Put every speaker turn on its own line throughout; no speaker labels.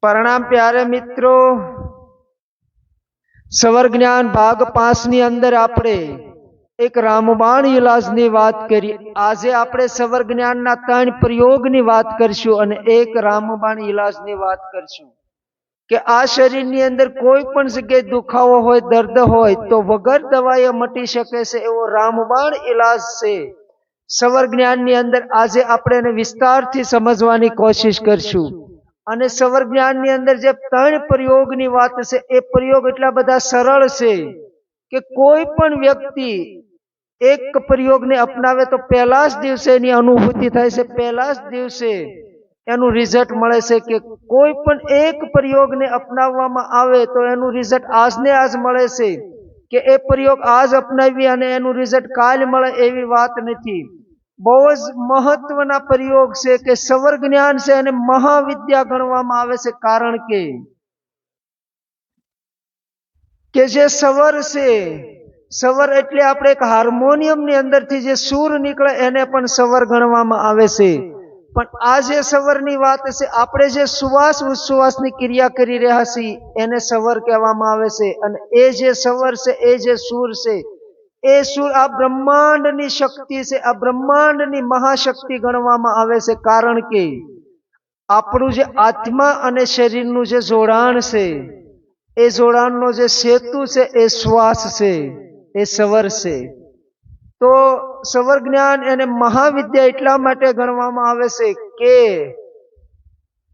प्रणाम प्यारे मित्रों। सवर ज्ञान भाग 5 ની અંદર આપણે એક રામબાણ ઇલાજની વાત કરી। આજે આપણે સવર જ્ઞાનના 3 પ્રયોગની વાત કરશું અને એક રામબાણ ઇલાજની વાત કરશું કે આ શરીરની અંદર કોઈ પણ જગ્યાએ દુખાવો હોય, દર્દ હોય તો વગર દવાએ મટી શકે છે એવો રામબાણ ઇલાજ છે સવર જ્ઞાનની અંદર। આજે આપણે એને વિસ્તારથી સમજવાની કોશિશ કરશું અને સવર જ્ઞાનની અંદર જે 3 પ્રયોગની વાત છે એ પ્રયોગ એટલા બધા સરળ છે કે કોઈ પણ વ્યક્તિ એક પ્રયોગને અપનાવે તો પહેલા જ દિવસે એની અનુભૂતિ થાય છે, પહેલા જ દિવસે એનું રિઝલ્ટ મળે છે। કે કોઈ પણ એક પ્રયોગને અપનાવવામાં આવે તો એનું રિઝલ્ટ આજને આજ મળે છે કે એ પ્રયોગ આજ અપનાવી અને એનું રિઝલ્ટ કાલ મળે એવી વાત નથી। બહુ જ મહત્વના પ્રયોગ છે કે સવર જ્ઞાન છે અને મહાવિદ્યા ગણવામાં આવે છે। કારણ કે જે સવર છે, સવર એટલે આપણે એક હાર્મોનિયમની અંદરથી જે સૂર નીકળે એને પણ સવર ગણવામાં આવે છે। પણ આ જે સવરની વાત છે, આપણે જે શ્વાસ ઉચ્છ્વાસની ક્રિયા કરી રહ્યા છીએ એને સવર કહેવામાં આવે છે। અને એ જે સવર છે, એ જે સૂર છે, એ સૂર આ બ્રહ્માંડની શક્તિ છે, આ બ્રહ્માંડની મહાશક્તિ ગણવામાં આવે છે। કારણ કે આપણું જે આત્મા અને શરીરનું જે જોડાણ છે, એ જોડાણનો જે સેતુ છે એ શ્વાસ છે, એ સવર છે। તો સવર જ્ઞાન એને મહાવિદ્યા એટલા માટે ગણવામાં આવે છે કે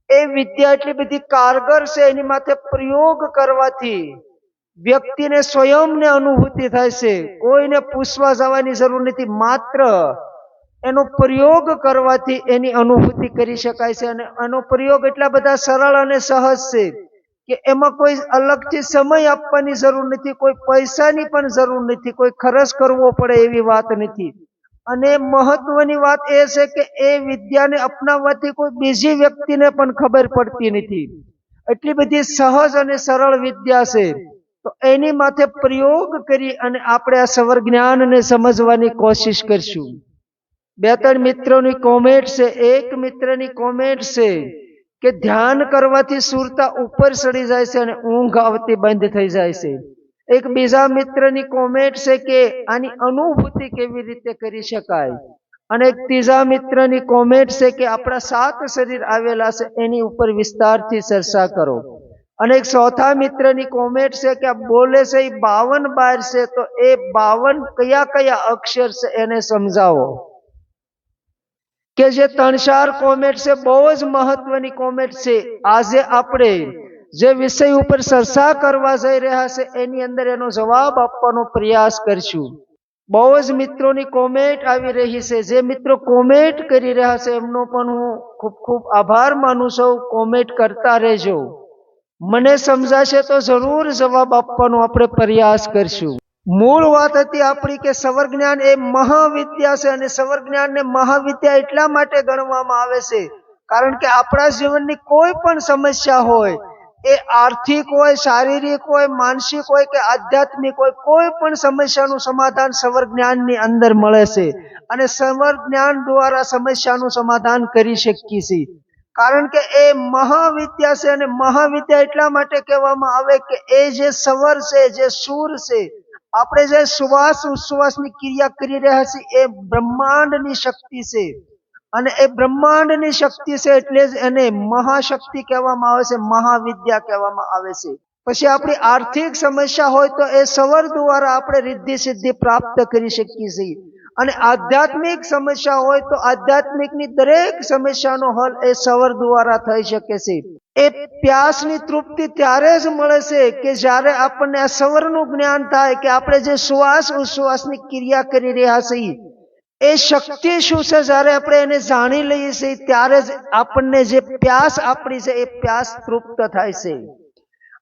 એ વિદ્યા એટલી બધી કારગર છે, એની માથે પ્રયોગ કરવાથી વ્યક્તિને સ્વયંને અનુભૂતિ થાય છે। કોઈને પૂછવા જવાની જરૂર નથી, માત્ર એનો પ્રયોગ કરવાથી એની અનુભૂતિ કરી શકાય છે। અને એનો પ્રયોગ એટલા બધા સરળ અને સહજ છે કે એમાં કોઈ અલગથી સમય આપવાની જરૂર નથી, કોઈ પૈસાની પણ જરૂર નથી, કોઈ ખર્ચ કરવો પડે એવી વાત નથી। અને મહત્વની વાત એ છે કે એ વિદ્યાને અપનાવવાથી કોઈ બીજી વ્યક્તિને પણ ખબર પડતી નથી, એટલી બધી સહજ અને સરળ વિદ્યા છે। તો એની માથે પ્રયોગ કરી અને આપણે આ સવર જ્ઞાનને સમજવાની કોશિશ કરશું। 2-3 મિત્રોની કોમેન્ટ છે। એક મિત્રની કોમેન્ટ છે કે ધ્યાન કરવાથી સુરતા ઉપર ચડી જાય છે અને ઊંઘ આવતી બંધ થઈ જાય છે। એક બીજા મિત્રની કોમેન્ટ છે કે આની અનુભૂતિ કેવી રીતે કરી શકાય। અને એક ત્રીજા મિત્રની કોમેન્ટ છે કે આપણા 7 શરીર આવેલા છે એની ઉપર વિસ્તારથી ચર્ચા કરો। અને એક ચોથા મિત્રની કોમેન્ટ છે કે આ બોલે છે એ 52 બાર છે, તો એ 52 કયા કયા અક્ષર છે એને સમજાવો। કે જે 3-4 કોમેન્ટ છે બહુ જ મહત્વની કોમેન્ટ છે। આજે આપણે જે વિષય ઉપર ચર્ચા કરવા જઈ રહ્યા છે એની અંદર એનો જવાબ આપવાનો પ્રયાસ કરશું। બહુ જ મિત્રોની કોમેન્ટ આવી રહી છે। જે મિત્રો કોમેન્ટ કરી રહ્યા છે એમનો પણ હું ખૂબ ખૂબ આભાર માનું છું। કોમેન્ટ કરતા રહેજો, મને સમજાશે તો જરૂર જવાબ આપવાનો આપણે પ્રયાસ કરશું। મૂળ વાત હતી આપણી કે સવર જ્ઞાન એ મહાવિદ્યા છે અને સવર જ્ઞાનને મહાવિદ્યા એટલા માટે ગણવામાં આવે છે કારણ કે આપણા જીવનની કોઈ પણ સમસ્યા હોય, એ આર્થિક હોય, શારીરિક હોય, માનસિક હોય કે આધ્યાત્મિક હોય, કોઈ પણ સમસ્યાનું સમાધાન સવર જ્ઞાનની અંદર મળે છે અને સવર જ્ઞાન દ્વારા સમસ્યાનું સમાધાન કરી શકીએ છીએ। કારણ કે એ મહાવિદ્યા છે અને મહાવિદ્યા એટલા માટે કહેવામાં આવે કે એ જે સવર છે, જે સૂર છે, આપણે જે શ્વાસ ઉચ્છ્વાસની ક્રિયા કરી રહ્યા છીએ એ બ્રહ્માંડની શક્તિ છે અને એ બ્રહ્માંડની શક્તિ છે એટલે જ એને મહાશક્તિ કહેવામાં આવે છે, મહાવિદ્યા કહેવામાં આવે છે। પછી આપણી આર્થિક સમસ્યા હોય તો એ સવર દ્વારા આપણે રિદ્ધિ સિદ્ધિ પ્રાપ્ત કરી શકીએ છીએ અને આધ્યાત્મિક સમસ્યા હોય તો આધ્યાત્મિકની દરેક સમસ્યાનો હલ એ સવર દ્વારા થઈ શકે છે। એ પ્યાસની તૃપ્તિ ત્યારે જ મળે છે કે જ્યારે આપણને આ સવરનું જ્ઞાન થાય કે આપણે જે શ્વાસ ઉચ્છ્વાસની ક્રિયા કરી રહ્યા છીએ એ શક્તિ શું છે, જ્યારે આપણે એને જાણી લઈએ છીએ ત્યારે જ આપણને જે પ્યાસ આપણી છે એ પ્યાસ તૃપ્ત થાય છે।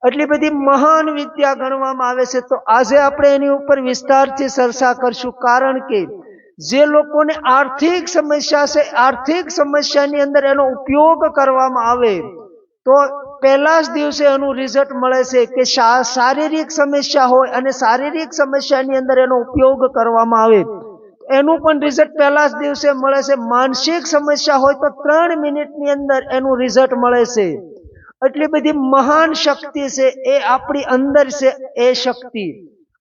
એટલી બધી મહાન વિદ્યા ગણવામાં આવે છે। તો આજે આપણે એની ઉપર વિસ્તારથી ચર્ચા કરશું। કારણ કે જે લોકોને આર્થિક સમસ્યા છે, આર્થિક સમસ્યાની અંદર એનો ઉપયોગ કરવામાં આવે તો પહેલા જ દિવસે એનું રિઝલ્ટ મળે છે। કે શારીરિક સમસ્યા હોય અને શારીરિક સમસ્યાની અંદર એનો ઉપયોગ કરવામાં આવે એનું પણ રિઝલ્ટ પહેલા જ દિવસે મળે છે। માનસિક સમસ્યા હોય તો 3 મિનિટની અંદર એનું રિઝલ્ટ મળે છે એટલી બધી મહાન શક્તિ છે એ આપણી અંદર છે એ શક્તિ,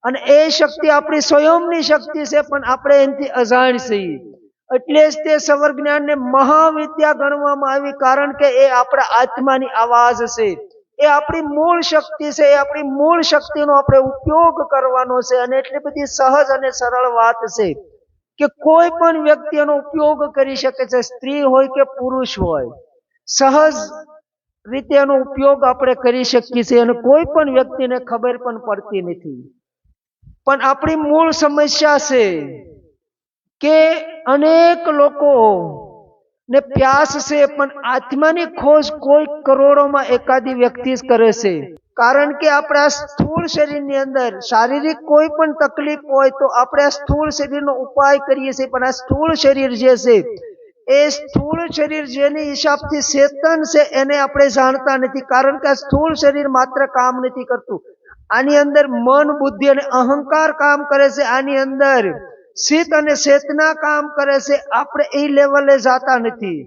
અને એ શક્તિ આપણી સ્વયંની શક્તિ છે, પણ આપણે એનાથી અજાણ છીએ. એટલે જ તે સવર જ્ઞાનને મહાવિદ્યા ગણવામાં આવી, કારણ કે એ આપણા આત્માની આવાજ છે, એ આપણી મૂળ શક્તિ છે. એ આપણી મૂળ શક્તિનો આપણે ઉપયોગ કરવાનો છે. અને એટલી બધી સહજ અને સરળ વાત છે કે કોઈ પણ વ્યક્તિ એનો ઉપયોગ કરી શકે છે, સ્ત્રી હોય કે પુરુષ હોય. સહજ રીતે એનો ઉપયોગ આપણે કરી શકીએ છીએ અને કોઈ પણ વ્યક્તિને ખબર પણ પડતી નથી. પણ આપણી મૂળ સમસ્યા છે કે અનેક લોકો ને પ્યાસ છે, પણ આત્માની ખોજ કોઈ કરોડોમાં એકાદી વ્યક્તિ જ કરે છે. કારણ કે આપણા સ્થૂળ શરીરની અંદર શારીરિક કોઈ પણ તકલીફ હોય તો આપણે આ સ્થૂળ શરીરનો ઉપાય કરીએ છીએ, પણ આ સ્થૂળ શરીર જે છે એ સ્થૂળ શરીર જેની હિસાબથી ચેતન છે એને આપણે જાણતા નથી. કારણ કે આ સ્થૂળ શરીર માત્ર કામ નથી કરતું, આની અંદર મન, બુદ્ધિ અને અહંકાર કામ કરે છે. આની અંદર ચિત્ત અને ચેતના કામ કરે છે. આપણે એ લેવલે જાતા નથી,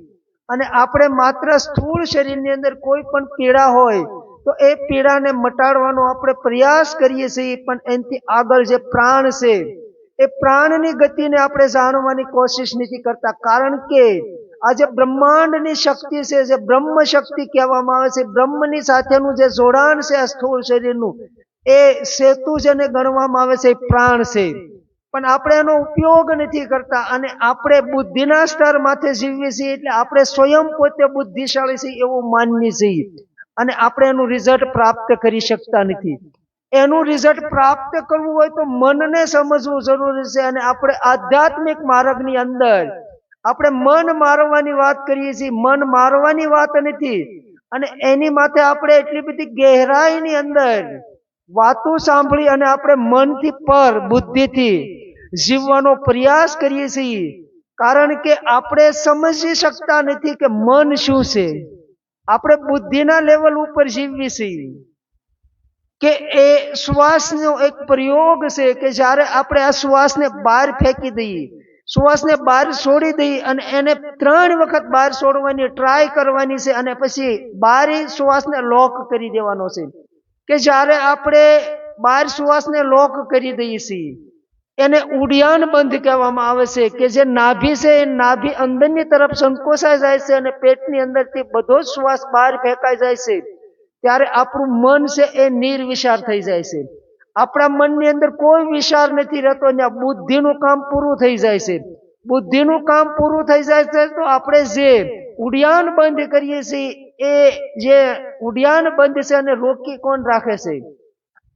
અને આપણે માત્ર સ્થૂળ શરીરની અંદર કોઈ પણ પીડા હોય તો એ પીડાને મટાડવાનો આપણે પ્રયાસ કરીએ છીએ, પણ એનાથી આગળ જે પ્રાણ છે એ પ્રાણની ગતિને આપણે જાણવાની કોશિશ નથી કરતા. કારણ કે આ જે બ્રહ્માંડની શક્તિ છે, જે બ્રહ્મ શક્તિ કહેવામાં આવે છે, બ્રહ્મની સાથેનું જે જોડાણ છે આ સ્થૂળ શરીરનું, એ સેતુ જેને ગણવામાં આવે છે એ પ્રાણ છે. પણ આપણે એનો ઉપયોગ નથી કરતા, અને આપણે બુદ્ધિના સ્તર માથે જીવીએ છીએ. એટલે આપણે સ્વયં પોતે બુદ્ધિશાળી છીએ એવું માનીએ છીએ, અને આપણે એનું રિઝલ્ટ પ્રાપ્ત કરી શકતા નથી. એનું રિઝલ્ટ પ્રાપ્ત કરવું હોય તો મનને સમજવું જરૂરી છે. અને આપણે આધ્યાત્મિક માર્ગની અંદર આપણે મન મારવાની વાત કરીએ છીએ, મન મારવાની વાત નથી. અને એની માથે આપણે એટલી બધી ગહેરાઈની અંદર વાતો સાંભળી અને આપણે મનથી પર બુદ્ધિથી જીવવાનો પ્રયાસ કરીએ છીએ. કારણ કે આપણે સમજી શકતા નથી કે મન શું છે. આપણે બુદ્ધિના લેવલ ઉપર જીવીએ છીએ કે એ શ્વાસનો એક પ્રયોગ છે કે જ્યારે આપણે આ શ્વાસને બહાર ફેંકી દઈએ, શ્વાસને બહાર છોડી દઈએ અને એને 3 વખત બહાર છોડવાની ટ્રાય કરવાની છે, અને પછી બહાર શ્વાસને લોક કરી દેવાનો છે. કે જ્યારે આપણે બહાર શ્વાસને લોક કરી દઈએ છીએ એને ઉડિયાન બંધ કહેવામાં આવે છે. કે જે નાભી છે એ નાભી અંદરની તરફ સંકોચાઈ જાય છે અને પેટની અંદરથી બધો જ શ્વાસ બહાર ફેંકાઈ જાય છે. ત્યારે આપણું મન છે એ નિર્વિચાર થઈ જાય છે. આપણા મનની અંદર કોઈ વિચાર નથી રહેતો, ત્યાં બુદ્ધિનું કામ પૂરું થઈ જાય છે. બુદ્ધિનું કામ પૂરું થઈ જાય છે તો આપણે જે ઉડિયાન બંધ કરીએ છીએ એ જે ઉડિયાન બંધ છે અને રોકી કોણ રાખે છે?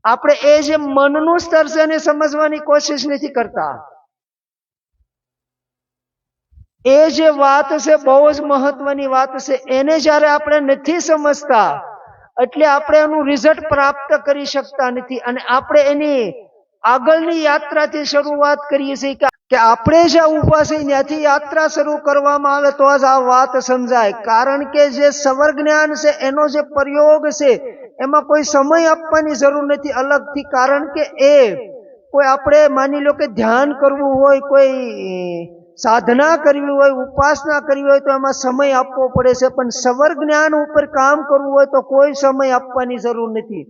આપણે એ જે મનનું સ્તર છે એને સમજવાની કોશિશ નથી કરતા. એ જે વાત છે બહુ જ મહત્વની વાત છે, એને જ્યારે આપણે નથી સમજતા એટલે આપણે એનું રિઝલ્ટ પ્રાપ્ત કરી શકતા નથી. અને આપણે એની આગળની યાત્રાથી શરૂઆત કરીએ છીએ કે આપણે જ્યાં ઊભા છીએ ત્યાંથી યાત્રા શરૂ કરવામાં આવે તો જ આ વાત સમજાય. કારણ કે જે સવર જ્ઞાન છે એનો જે પ્રયોગ છે એમાં કોઈ સમય આપવાની જરૂર નથી અલગથી. કારણ કે એ કોઈ આપણે માની લો કે ધ્યાન કરવું હોય, કોઈ સાધના કરવી હોય, ઉપાસના કરવી હોય તો એમાં સમય આપવો પડે છે. પણ સવર જ્ઞાન ઉપર કામ કરવું હોય તો કોઈ સમય આપવાની જરૂર નથી.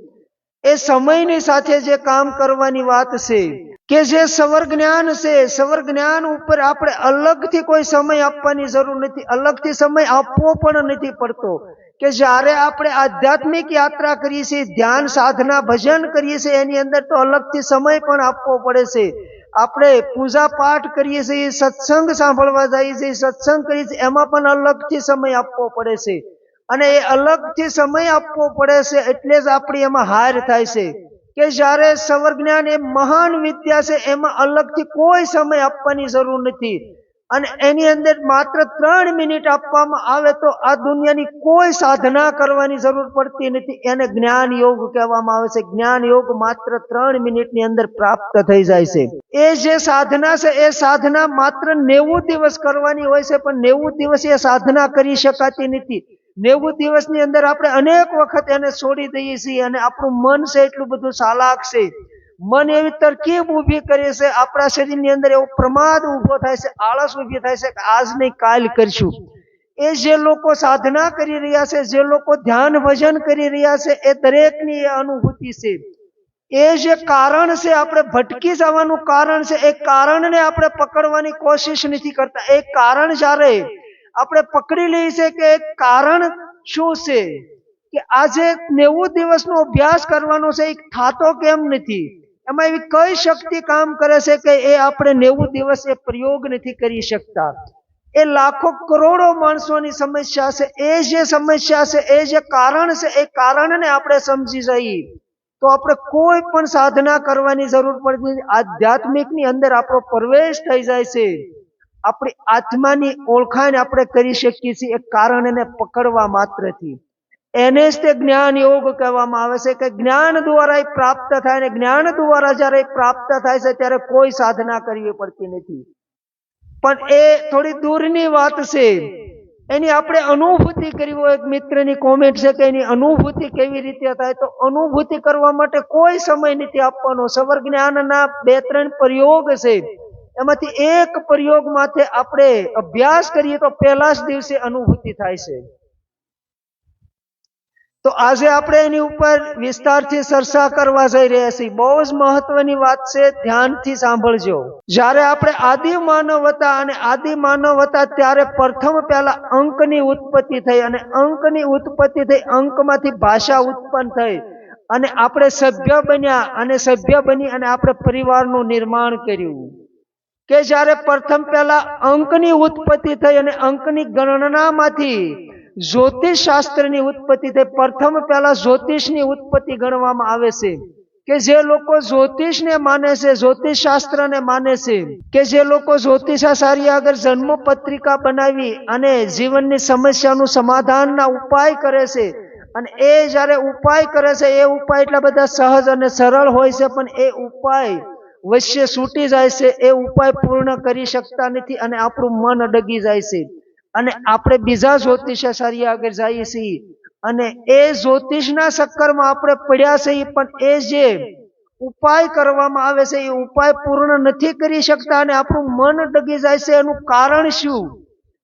એ સમયની સાથે જે કામ કરવાની વાત છે કે જે સવર જ્ઞાન છે, સવર જ્ઞાન ઉપર આપણે અલગથી કોઈ સમય આપવાની જરૂર નથી, અલગથી સમય આપવો પણ નથી પડતો. કે જ્યારે આપણે આધ્યાત્મિક યાત્રા કરીએ છીએ, ધ્યાન, સાધના, ભજન કરીએ છીએ એની અંદર તો અલગથી સમય પણ આપવો પડે છે. આપણે પૂજા પાઠ કરીએ છીએ, સત્સંગ સાંભળવા જઈએ છીએ, સત્સંગ કરીએ છીએ, એમાં પણ અલગથી સમય આપવો પડે છે. અને એ અલગથી સમય આપવો પડે છે એટલે જ આપણી એમાં હાર થાય છે. કે જ્યારે સવર જ્ઞાન એ મહાન વિદ્યા છે, એમાં અલગથી કોઈ સમય આપવાની જરૂર નથી. અને એની અંદર માત્ર 3 મિનિટ આપવામાં આવે તો આ દુનિયાની કોઈ સાધના કરવાની જરૂર પડતી નથી. એને જ્ઞાન યોગ કહેવામાં આવે છે. જ્ઞાન યોગ માત્ર 3 મિનિટની અંદર પ્રાપ્ત થઈ જાય છે. એ જે સાધના છે એ સાધના માત્ર 90 દિવસ કરવાની હોય છે, પણ 90 દિવસ એ સાધના કરી શકાતી નથી. 90 દિવસની અંદર આપણે અનેક વખત એને છોડી દઈએ છીએ. અને આપણું મન છે એટલું બધું ચાલાક છે, મન એવી તરકીબ ઊભી કરે છે, આપણા શરીરની અંદર એવો પ્રમાદ ઊભો થાય છે, આળસ ઊભી થાય છે કે આજ નહીં કાલ કરશું. એ જે લોકો સાધના કરી રહ્યા છે, જે લોકો ધ્યાન ભજન કરી રહ્યા છે, એ દરેકની એ અનુભૂતિ છે. એ જે કારણ છે, આપણે ભટકી જવાનું કારણ છે, એ કારણને આપણે પકડવાની કોશિશ નથી કરતા. એ કારણ જ્યારે આપણે પકડી લઈએ છીએ કે એક કારણ શું છે, કે આજે 90 દિવસનો અભ્યાસ કરવાનો છે, એ થાતો કેમ નથી, એમાં એવી કઈ શક્તિ કામ કરે છે કે એ આપણે 90 દિવસ એ પ્રયોગ નથી કરી શકતા. એ લાખો કરોડો માણસોની સમસ્યા છે. એ જે સમસ્યા છે, એ જે કારણ છે, એ કારણને આપણે સમજી જઈએ તો આપણે કોઈ પણ સાધના કરવાની જરૂર પડતી નથી. આધ્યાત્મિકની અંદર આપણો પ્રવેશ થઈ જાય છે. આપણી આત્માની ઓળખાણ આપણે કરી શકીએ છીએ એ કારણને પકડવા માત્રથી. એને જ તે જ્ઞાન યોગ કહેવામાં આવે છે કે જ્ઞાન દ્વારા એ પ્રાપ્ત થાય, ને જ્ઞાન દ્વારા જ્યારે પ્રાપ્ત થાય છે ત્યારે કોઈ સાધના કરવી પડતી નથી. પણ એ થોડી દૂરની વાત છે. એની આપણે અનુભૂતિ કરવી હોય. એક મિત્રની કોમેન્ટ છે કે એની અનુભૂતિ કેવી રીતે થાય, તો અનુભૂતિ કરવા માટે કોઈ સમય નથી આપવાનો. સવર જ્ઞાનના 2-3 પ્રયોગ છે, એમાંથી એક પ્રયોગ માથે આપણે અભ્યાસ કરીએ તો પહેલા જ દિવસે અનુભૂતિ થાય છે. તો આજે આપણે એની ઉપર વિસ્તારથી ચર્ચા કરવા જઈ રહ્યા છીએ. બહુ જ મહત્વની વાત છે, ધ્યાનથી સાંભળજો. જ્યારે આપણે આદિ માનવ હતા, અને આદિ માનવ હતા ત્યારે પ્રથમ પહેલા અંકની ઉત્પત્તિ થઈ, અને અંકની ઉત્પત્તિ થઈ, અંકમાંથી ભાષા ઉત્પન્ન થઈ, અને આપણે સભ્ય બન્યા, અને સભ્ય બની અને આપણે પરિવારનું નિર્માણ કર્યું. કે જ્યારે પ્રથમ પહેલા અંકની ઉત્પત્તિ થઈ અને અંકની ગણનામાંથી જ્યોતિષ શાસ્ત્રની ઉત્પત્તિ થઈ. પ્રથમ પહેલા જ્યોતિષની ઉત્પત્તિ ગણવામાં આવે છે. કે જે લોકો જ્યોતિષને માને છે, જ્યોતિષ શાસ્ત્રને માને છે, કે જે લોકો જ્યોતિષાચાર્ય આગળ જન્મ પત્રિકા બનાવી અને જીવનની સમસ્યાનું સમાધાનના ઉપાય કરે છે, અને એ જ્યારે ઉપાય કરે છે, એ ઉપાય એટલા બધા સહજ અને સરળ હોય છે, પણ એ ઉપાય વચ્ચે છૂટી જાય છે. એ ઉપાય પૂર્ણ કરી શકતા નથી અને આપણું મન અડગી જાય છે, અને આપણે બીજા જ્યોતિષાચાર્ય આગળ જઈએ છીએ, અને એ જ્યોતિષના ચક્કરમાં આપણે પડ્યા છીએ, પણ એ જે ઉપાય કરવામાં આવે છે એ ઉપાય પૂર્ણ નથી કરી શકતા, અને આપણું મન ડગી જાય છે. એનું કારણ શું?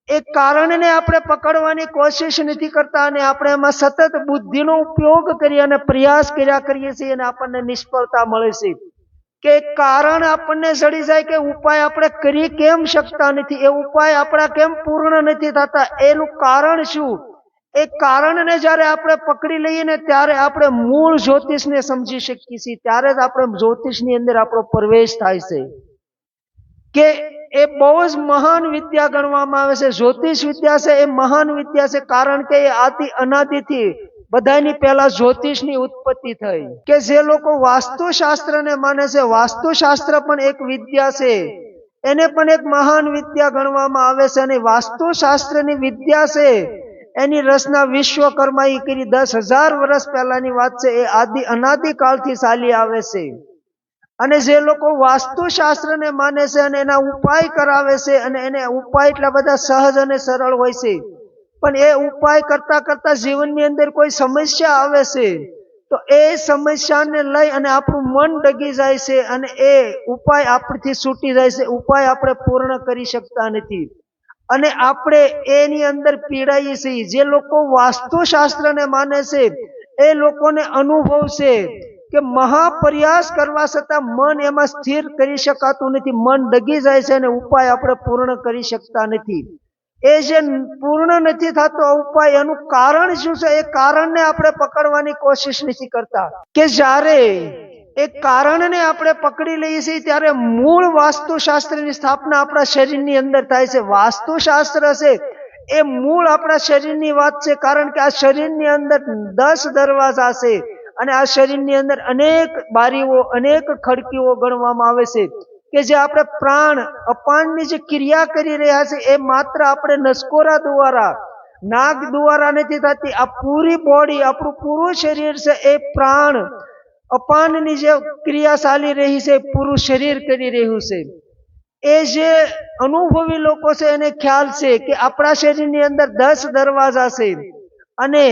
એ કારણને આપણે પકડવાની કોશિશ નથી કરતા, અને આપણે એમાં સતત બુદ્ધિનો ઉપયોગ કરી અને પ્રયાસ કર્યા કરીએ છીએ, અને આપણને નિષ્ફળતા મળે છે. કે કારણ આપણને જડી જાય કે ઉપાય આપણે કરી કેમ શકતા નથી, એ ઉપાય આપણા કેમ પૂર્ણ નથી થતા, એનું કારણ શું? એ કારણને જ્યારે આપણે પકડી લઈએ ને ત્યારે આપણે મૂળ જ્યોતિષને સમજી શકીએ છીએ. ત્યારે જ આપણે જ્યોતિષની અંદર આપણો પ્રવેશ થાય છે. કે એ બહુ જ મહાન વિદ્યા ગણવામાં આવે છે. જ્યોતિષ વિદ્યા છે એ મહાન વિદ્યા છે, કારણ કે એ આદિ અનાદિથી બધાની પહેલા જ્યોતિષની ઉત્પત્તિ થઈ. કે જે લોકો વાસ્તુશાસ્ત્રને માને છે, વાસ્તુશાસ્ત્ર પણ એક વિદ્યા છે, એને પણ એક મહાન વિદ્યા ગણવામાં આવે છે. અને વાસ્તુશાસ્ત્રની વિદ્યા છે એની રચના વિશ્વકર્માએ કરી. 10,000 વર્ષ પહેલાની વાત છે. એ આદિ અનાદિકાળથી ચાલી આવે છે. અને જે લોકો વાસ્તુશાસ્ત્રને માને છે અને એના ઉપાય કરાવે છે, અને એને ઉપાય એટલા બધા સહજ અને સરળ હોય છે, પણ એ ઉપાય કરતા કરતા જીવનની અંદર કોઈ સમસ્યા આવે છે, તો એ સમસ્યાને લઈ અને આપણું મન ડગી જાય છે, અને એ ઉપાય આપણથી છૂટી જાય છે. ઉપાય આપણે પૂર્ણ કરી શકતા નથી, અને આપણે એની અંદર પીડાઈએ છીએ. જે લોકો વાસ્તુશાસ્ત્રને માને છે એ લોકોને અનુભવ છે કે મહાપ્રયાસ કરવા છતાં મન એમાં સ્થિર કરી શકાતું નથી, મન ડગી જાય છે, અને ઉપાય આપણે પૂર્ણ કરી શકતા નથી. એ જે પૂર્ણ નથી થતો ઉપાય, એનું કારણ શું છે? એ કારણને આપણે પકડવાની કોશિશ નથી કરતા. કે જ્યારે એ કારણને આપણે પકડી લઈએ છીએ ત્યારે મૂળ વાસ્તુશાસ્ત્રની સ્થાપના આપણા શરીરની અંદર થાય છે. વાસ્તુશાસ્ત્ર છે એ મૂળ આપણા શરીરની વાત છે, કારણ કે આ શરીરની અંદર 10 દરવાજા છે, અને આ શરીરની અંદર અનેક બારીઓ, અનેક ખડકીઓ ગણવામાં આવે છે. કે જે આપણે પ્રાણ અપાનની જે ક્રિયા કરી રહ્યા છે એ માત્ર આપણે નસકોરા દ્વારા, નાક દ્વારા નથી થતી. આ પૂરી બોડી, આપણું પૂરું શરીર છે એ પ્રાણ અપાનની જે ક્રિયા ચાલી રહી છે, પૂરું શરીર કરી રહ્યું છે. એ જે અનુભવી લોકો છે એને ખ્યાલ છે કે આપણા શરીરની અંદર 10 દરવાજા છે, અને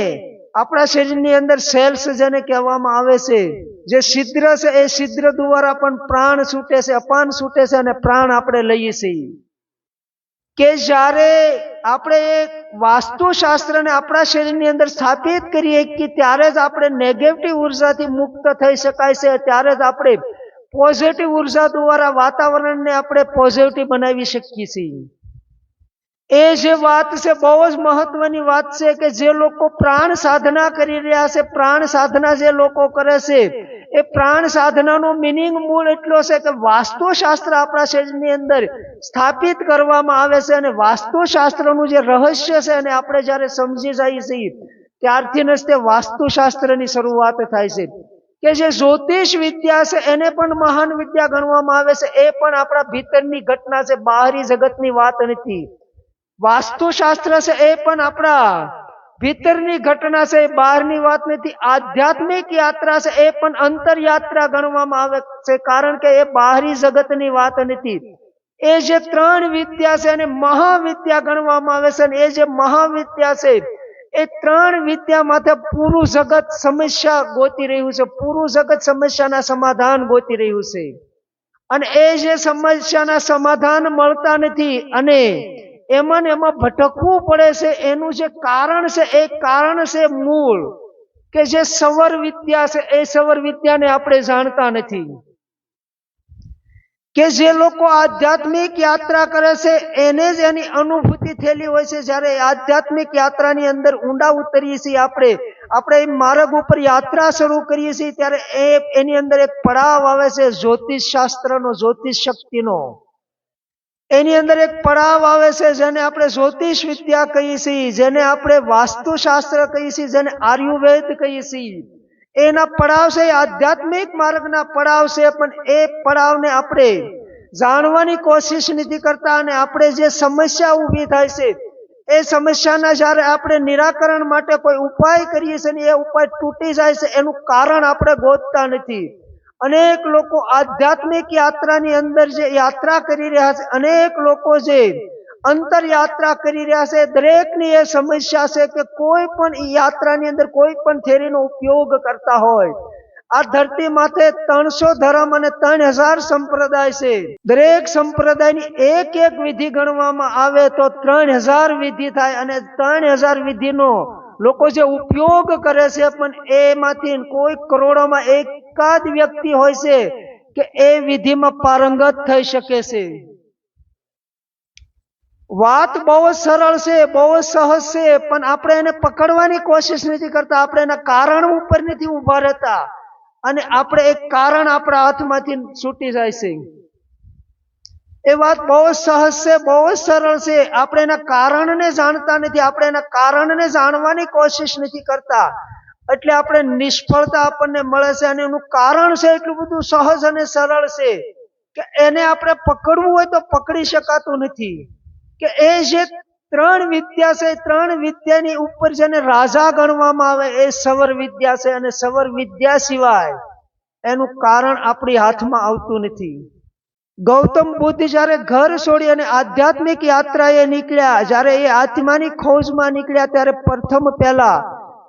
આપણા શરીરની અંદર સેલ્સ જેને કહેવામાં આવે છે, જે છિદ્ર છે, એ છિદ્ર દ્વારા પણ પ્રાણ છૂટે છે, અપાન છૂટે છે, અને પ્રાણ આપણે લઈએ છીએ. કે જ્યારે આપણે એક વાસ્તુશાસ્ત્રને આપણા શરીરની અંદર સ્થાપિત કરીએ કે ત્યારે જ આપણે નેગેટિવ ઉર્જાથી મુક્ત થઈ શકાય છે, ત્યારે જ આપણે પોઝિટિવ ઉર્જા દ્વારા વાતાવરણને આપણે પોઝિટિવ બનાવી શકીએ છીએ. એ જે વાત છે બહુ જ મહત્વની વાત છે કે જે લોકો પ્રાણ સાધના કરી રહ્યા છે, પ્રાણ સાધના જે લોકો કરે છે, એ પ્રાણ સાધનાનો મિનિંગ મૂળ એટલો છે કે વાસ્તુશાસ્ત્ર આપણા શરીરની અંદર સ્થાપિત કરવામાં આવે છે, અને વાસ્તુશાસ્ત્રનું જે રહસ્ય છે એને આપણે જ્યારે સમજી જઈએ છીએ ત્યારથી જ તે વાસ્તુશાસ્ત્રની શરૂઆત થાય છે. કે જે જ્યોતિષ વિદ્યા છે એને પણ મહાન વિદ્યા ગણવામાં આવે છે. એ પણ આપણા ભીતરની ઘટના છે, બહારી જગતની વાત નથી. વાસ્તુશાસ્ત્ર છે એ પણ આપણા ભીતરની ઘટના છે, બહારની વાત નથી. આધ્યાત્મિક યાત્રા છે એ પણ અંતરયાત્રા ગણવામાં આવે છે, કારણ કે એ બહારી જગતની વાત નથી. એ જે ત્રણ વિદ્યા છે એને મહાવિદ્યા ગણવામાં આવે છે, અને એ જે મહાવિદ્યા છે એ ત્રણ વિદ્યા માથે પૂરું જગત સમસ્યા ગોતી રહ્યું છે, પૂરું જગત સમસ્યાના સમાધાન ગોતી રહ્યું છે. અને એ જે સમસ્યાના સમાધાન મળતા નથી અને એમાં ભટકવું પડે છે, એનું જે કારણ છે એ કારણ છે મૂળ, કે જે સવર વિદ્યા છે એ સવર વિદ્યાને આપણે જાણતા નથી. કે જે લોકો આધ્યાત્મિક યાત્રા કરે છે એને જ એની અનુભૂતિ થયેલી હોય છે. જ્યારે આધ્યાત્મિક યાત્રાની અંદર ઊંડા ઉતરીએ છીએ, આપણે માર્ગ ઉપર યાત્રા શરૂ કરીએ છીએ, ત્યારે એની અંદર એક પડાવ આવે છે જ્યોતિષ શાસ્ત્રનો, જ્યોતિષ શક્તિનો. એની અંદર એક પડાવ આવે છે જેને આપણે જ્યોતિષ વિદ્યા કહીએ છીએ, જેને આપણે વાસ્તુશાસ્ત્ર કહીએ છીએ, જેને આયુર્વેદ કહીએ છીએ. એના પડાવ છે એ આધ્યાત્મિક માર્ગના પડાવ છે, પણ એ પડાવને આપણે જાણવાની કોશિશ નથી કરતા. અને આપણે જે સમસ્યા ઊભી થાય છે એ સમસ્યાના જ્યારે આપણે નિરાકરણ માટે કોઈ ઉપાય કરીએ છીએ ને એ ઉપાય તૂટી જાય છે, એનું કારણ આપણે ગોતતા નથી. અનેક લોકો આધ્યાત્મિક યાત્રાની અંદર જે યાત્રા કરી રહ્યા છે, અનેક લોકો જે અંતર યાત્રા કરી રહ્યા છે, દરેકની એ સમસ્યા છે કે કોઈ પણ યાત્રાની અંદર કોઈ પણ થેરીનો ઉપયોગ કરતા હોય. આ ધરતી માથે 300 ધર્મ અને 3000 સંપ્રદાય છે. દરેક સંપ્રદાયની એક એક વિધિ ગણવામાં આવે તો 3000 વિધિ થાય, અને 3000 વિધિનો લોકો જે ઉપયોગ કરે છે, પણ એમાંથી કોઈ કરોડોમાં એકાદ વ્યક્તિ હોય છે કે એ વિધિમાં પારંગત થઈ શકે છે. વાત બહુ જ સરળ છે, બહુ જ સહજ છે, પણ આપણે એને પકડવાની કોશિશ નથી કરતા. આપણે એના કારણ ઉપર નથી ઉભા રહેતા, અને આપણે એક કારણ આપણા હાથમાંથી છૂટી જાય છે. એ વાત બહુ જ સહજ છે, બહુ જ સરળ છે. આપણે એના કારણને જાણતા નથી, આપણે એના કારણને જાણવાની કોશિશ નથી કરતા, એટલે આપણે નિષ્ફળતા આપણને મળે છે. અને એનું કારણ છે એટલું બધું સહજ અને સરળ છે કે એને આપણે પકડવું હોય તો પકડી શકાતું નથી. કે એ જે ત્રણ વિદ્યા છે, ત્રણ વિદ્યાની ઉપર જેને રાજા ગણવામાં આવે એ સવર વિદ્યા છે, અને સવર વિદ્યા સિવાય એનું કારણ આપણી હાથમાં આવતું નથી. ગૌતમ બુદ્ધ જ્યારે ઘર છોડી અને આધ્યાત્મિક યાત્રાએ નીકળ્યા, જ્યારે એ આત્માની ખોજમાં નીકળ્યા, ત્યારે પ્રથમ પહેલા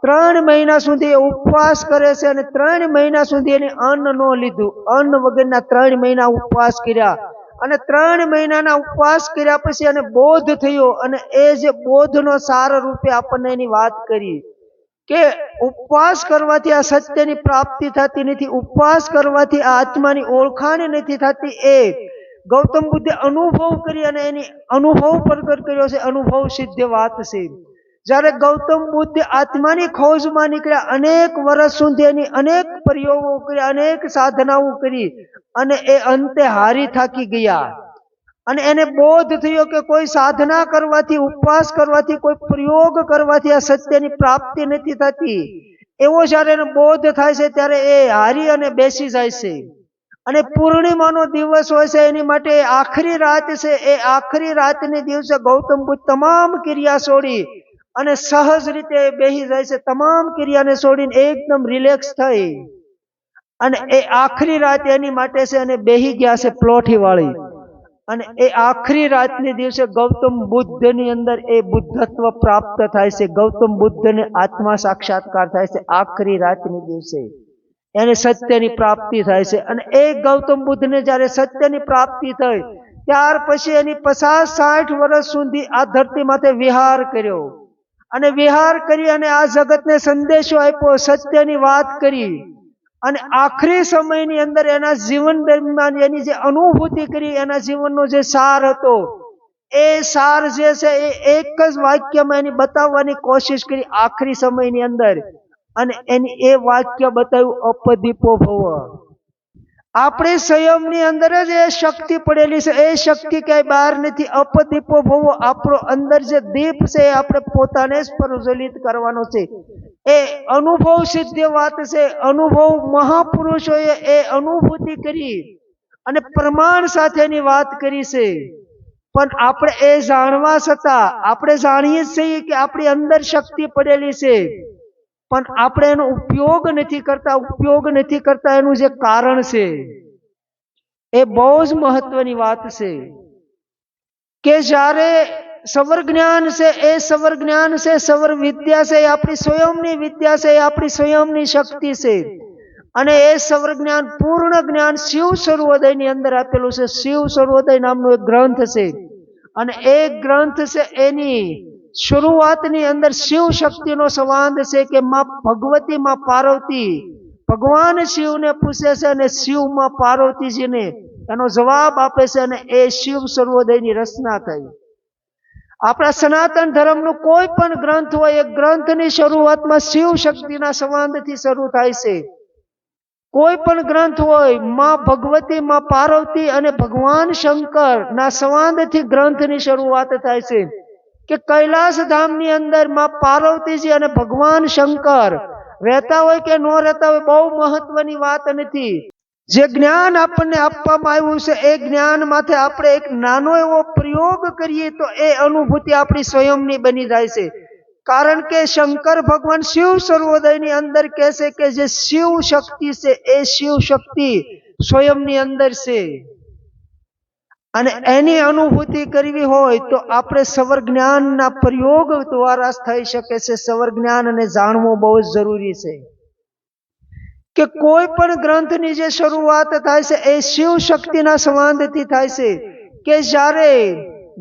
3 મહિના સુધી ઉપવાસ કરે છે, અને 3 મહિના સુધી એને અન્ન ન લીધું. અન્ન વગરના 3 મહિના ઉપવાસ કર્યા, અને 3 મહિનાના ઉપવાસ કર્યા પછી એને બોધ થયો. અને એ જે બોધનો સાર રૂપે આપણને એની વાત કરી કે ઉપવાસ કરવાથી આ સત્યની પ્રાપ્તિ થતી નથી, ઉપવાસ કરવાથી આ આત્માની ઓળખાણ નથી થતી. એ ગૌતમ બુદ્ધે અનુભવ કરી અને એની અનુભવ પ્રગટ કર્યો છે, અનુભવ સિદ્ધ વાત છે. જ્યારે ગૌતમ બુદ્ધ આત્માની ખોજમાં નીકળ્યા, અનેક વર્ષ સુધી એની અનેક પ્રયોગો કર્યા, અનેક સાધનાઓ કરી, અને એ અંતે હારી થાકી ગયા. અને એને બોધ થયો કે કોઈ સાધના કરવાથી, ઉપવાસ કરવાથી, કોઈ પ્રયોગ કરવાથી આ સત્યની પ્રાપ્તિ નથી થતી. એવો જ્યારે એને બોધ થાય છે ત્યારે એ હારી અને બેસી જાય છે. અને પૂર્ણિમાનો દિવસ હોય છે, એની માટે આખરી રાત છે. એ આખરી રાતને દિવસે ગૌતમ બુદ્ધ તમામ ક્રિયા છોડી અને સહજ રીતે બેસી જાય છે. તમામ ક્રિયાને છોડીને એકદમ રિલેક્સ થઈ અને એ આખરી રાત એની માટે છે, અને બેસી ગયા છે પ્લોઠી વાળી. અને એ આખરી રાતને દિવસે ગૌતમ બુદ્ધની અંદર એ બુદ્ધત્વ પ્રાપ્ત થાય છે. ગૌતમ બુદ્ધને આત્મા સાક્ષાત્કાર થાય છે. આખરી રાતની દિવસે એને સત્યની પ્રાપ્તિ થાય છે. અને એ ગૌતમ બુદ્ધને જ્યારે સત્યની પ્રાપ્તિ થઈ ત્યાર પછી એની 50-60 વર્ષ સુધી આ ધરતી માથે વિહાર કર્યો અને વિહાર કરી અને આ જગતને સંદેશો આપ્યો, સત્યની વાત કરી અને આખરી સમયની અંદર એના જીવન દરમિયાન એની જે અનુભૂતિ કરી, એના જીવનનો જે સાર હતો, એ સાર જે છે એ એક જ વાક્યમાં એની બતાવવાની કોશિશ કરી આખરી સમયની અંદર, અને એની એ વાક્ય બતાવ્યું, અપદીપો ભવ. આપણે સંયમની અંદર જ એ શક્તિ પડેલી છે, એ શક્તિ ક્યાંય બહાર નથી. અપદીપો ભવ, આપણો અંદર જે દીપ છે એ આપણે પોતાને જ પ્રજ્વલિત કરવાનો છે. એ અનુભવ સિદ્ધ વાત છે. અનુભવ મહાપુરુષોએ એ અનુભૂતિ કરી અને પ્રમાણ સાથેની વાત કરી છે. પણ આપણે એ જાણવા છતાં આપણે જાણીએ છીએ કે આપણી અંદર શક્તિ પડેલી છે, પણ આપણે એનો ઉપયોગ નથી કરતા. ઉપયોગ નથી કરતા એનું જે કારણ છે એ બહુ જ મહત્વની વાત છે. કે જ્યારે સવર જ્ઞાન છે, એ સવર જ્ઞાન છે, સવર વિદ્યા છે, એ આપણી સ્વયંની વિદ્યા છે, એ આપણી સ્વયંની શક્તિ છે. અને એ સવર જ્ઞાન, પૂર્ણ જ્ઞાન શિવ સર્વોદયની અંદર આપેલું છે. શિવ સર્વોદય નામનો એક ગ્રંથ છે અને એ ગ્રંથ છે એની શરૂઆતની અંદર શિવ શક્તિનો સંવાદ છે કે માં ભગવતી, માં પાર્વતી ભગવાન શિવને પૂછે છે અને શિવ માં પાર્વતીજીને એનો જવાબ આપે છે અને એ શિવ સર્વોદયની રચના થઈ. આપણા સનાતન ધર્મનું કોઈ પણ ગ્રંથ હોય, એ ગ્રંથની શરૂઆતમાં શિવ શક્તિના સંવાદથી શરૂ થાય છે. કોઈ પણ ગ્રંથ હોય, માં ભગવતી, માં પાર્વતી અને ભગવાન શંકર ના સંવાદથી ગ્રંથની શરૂઆત થાય છે. કે કૈલાસ ધામની અંદર માં પાર્વતીજી અને ભગવાન શંકર રહેતા હોય કે ન રહેતા હોય, બહુ મહત્વની વાત નથી. જે જ્ઞાન આપણને આપવામાં આવ્યું છે, એ જ્ઞાન માથે આપણે એક નાનો એવો પ્રયોગ કરીએ તો એ અનુભૂતિ આપણી સ્વયંની બની જાય છે. કારણ કે શંકર ભગવાન શિવ સર્વોદયની અંદર કહે છે કે જે શિવ શક્તિ છે, એ શિવ શક્તિ સ્વયંની અંદર છે. અને એની અનુભૂતિ કરવી હોય તો આપણે સવર જ્ઞાનના પ્રયોગ દ્વારા થઈ શકે છે. સવર જ્ઞાનને જાણવું બહુ જ જરૂરી છે. કે કોઈ પણ ગ્રંથની જે શરૂઆત થાય છે એ શિવ શક્તિના સંવાદથી થાય છે. કે જ્યારે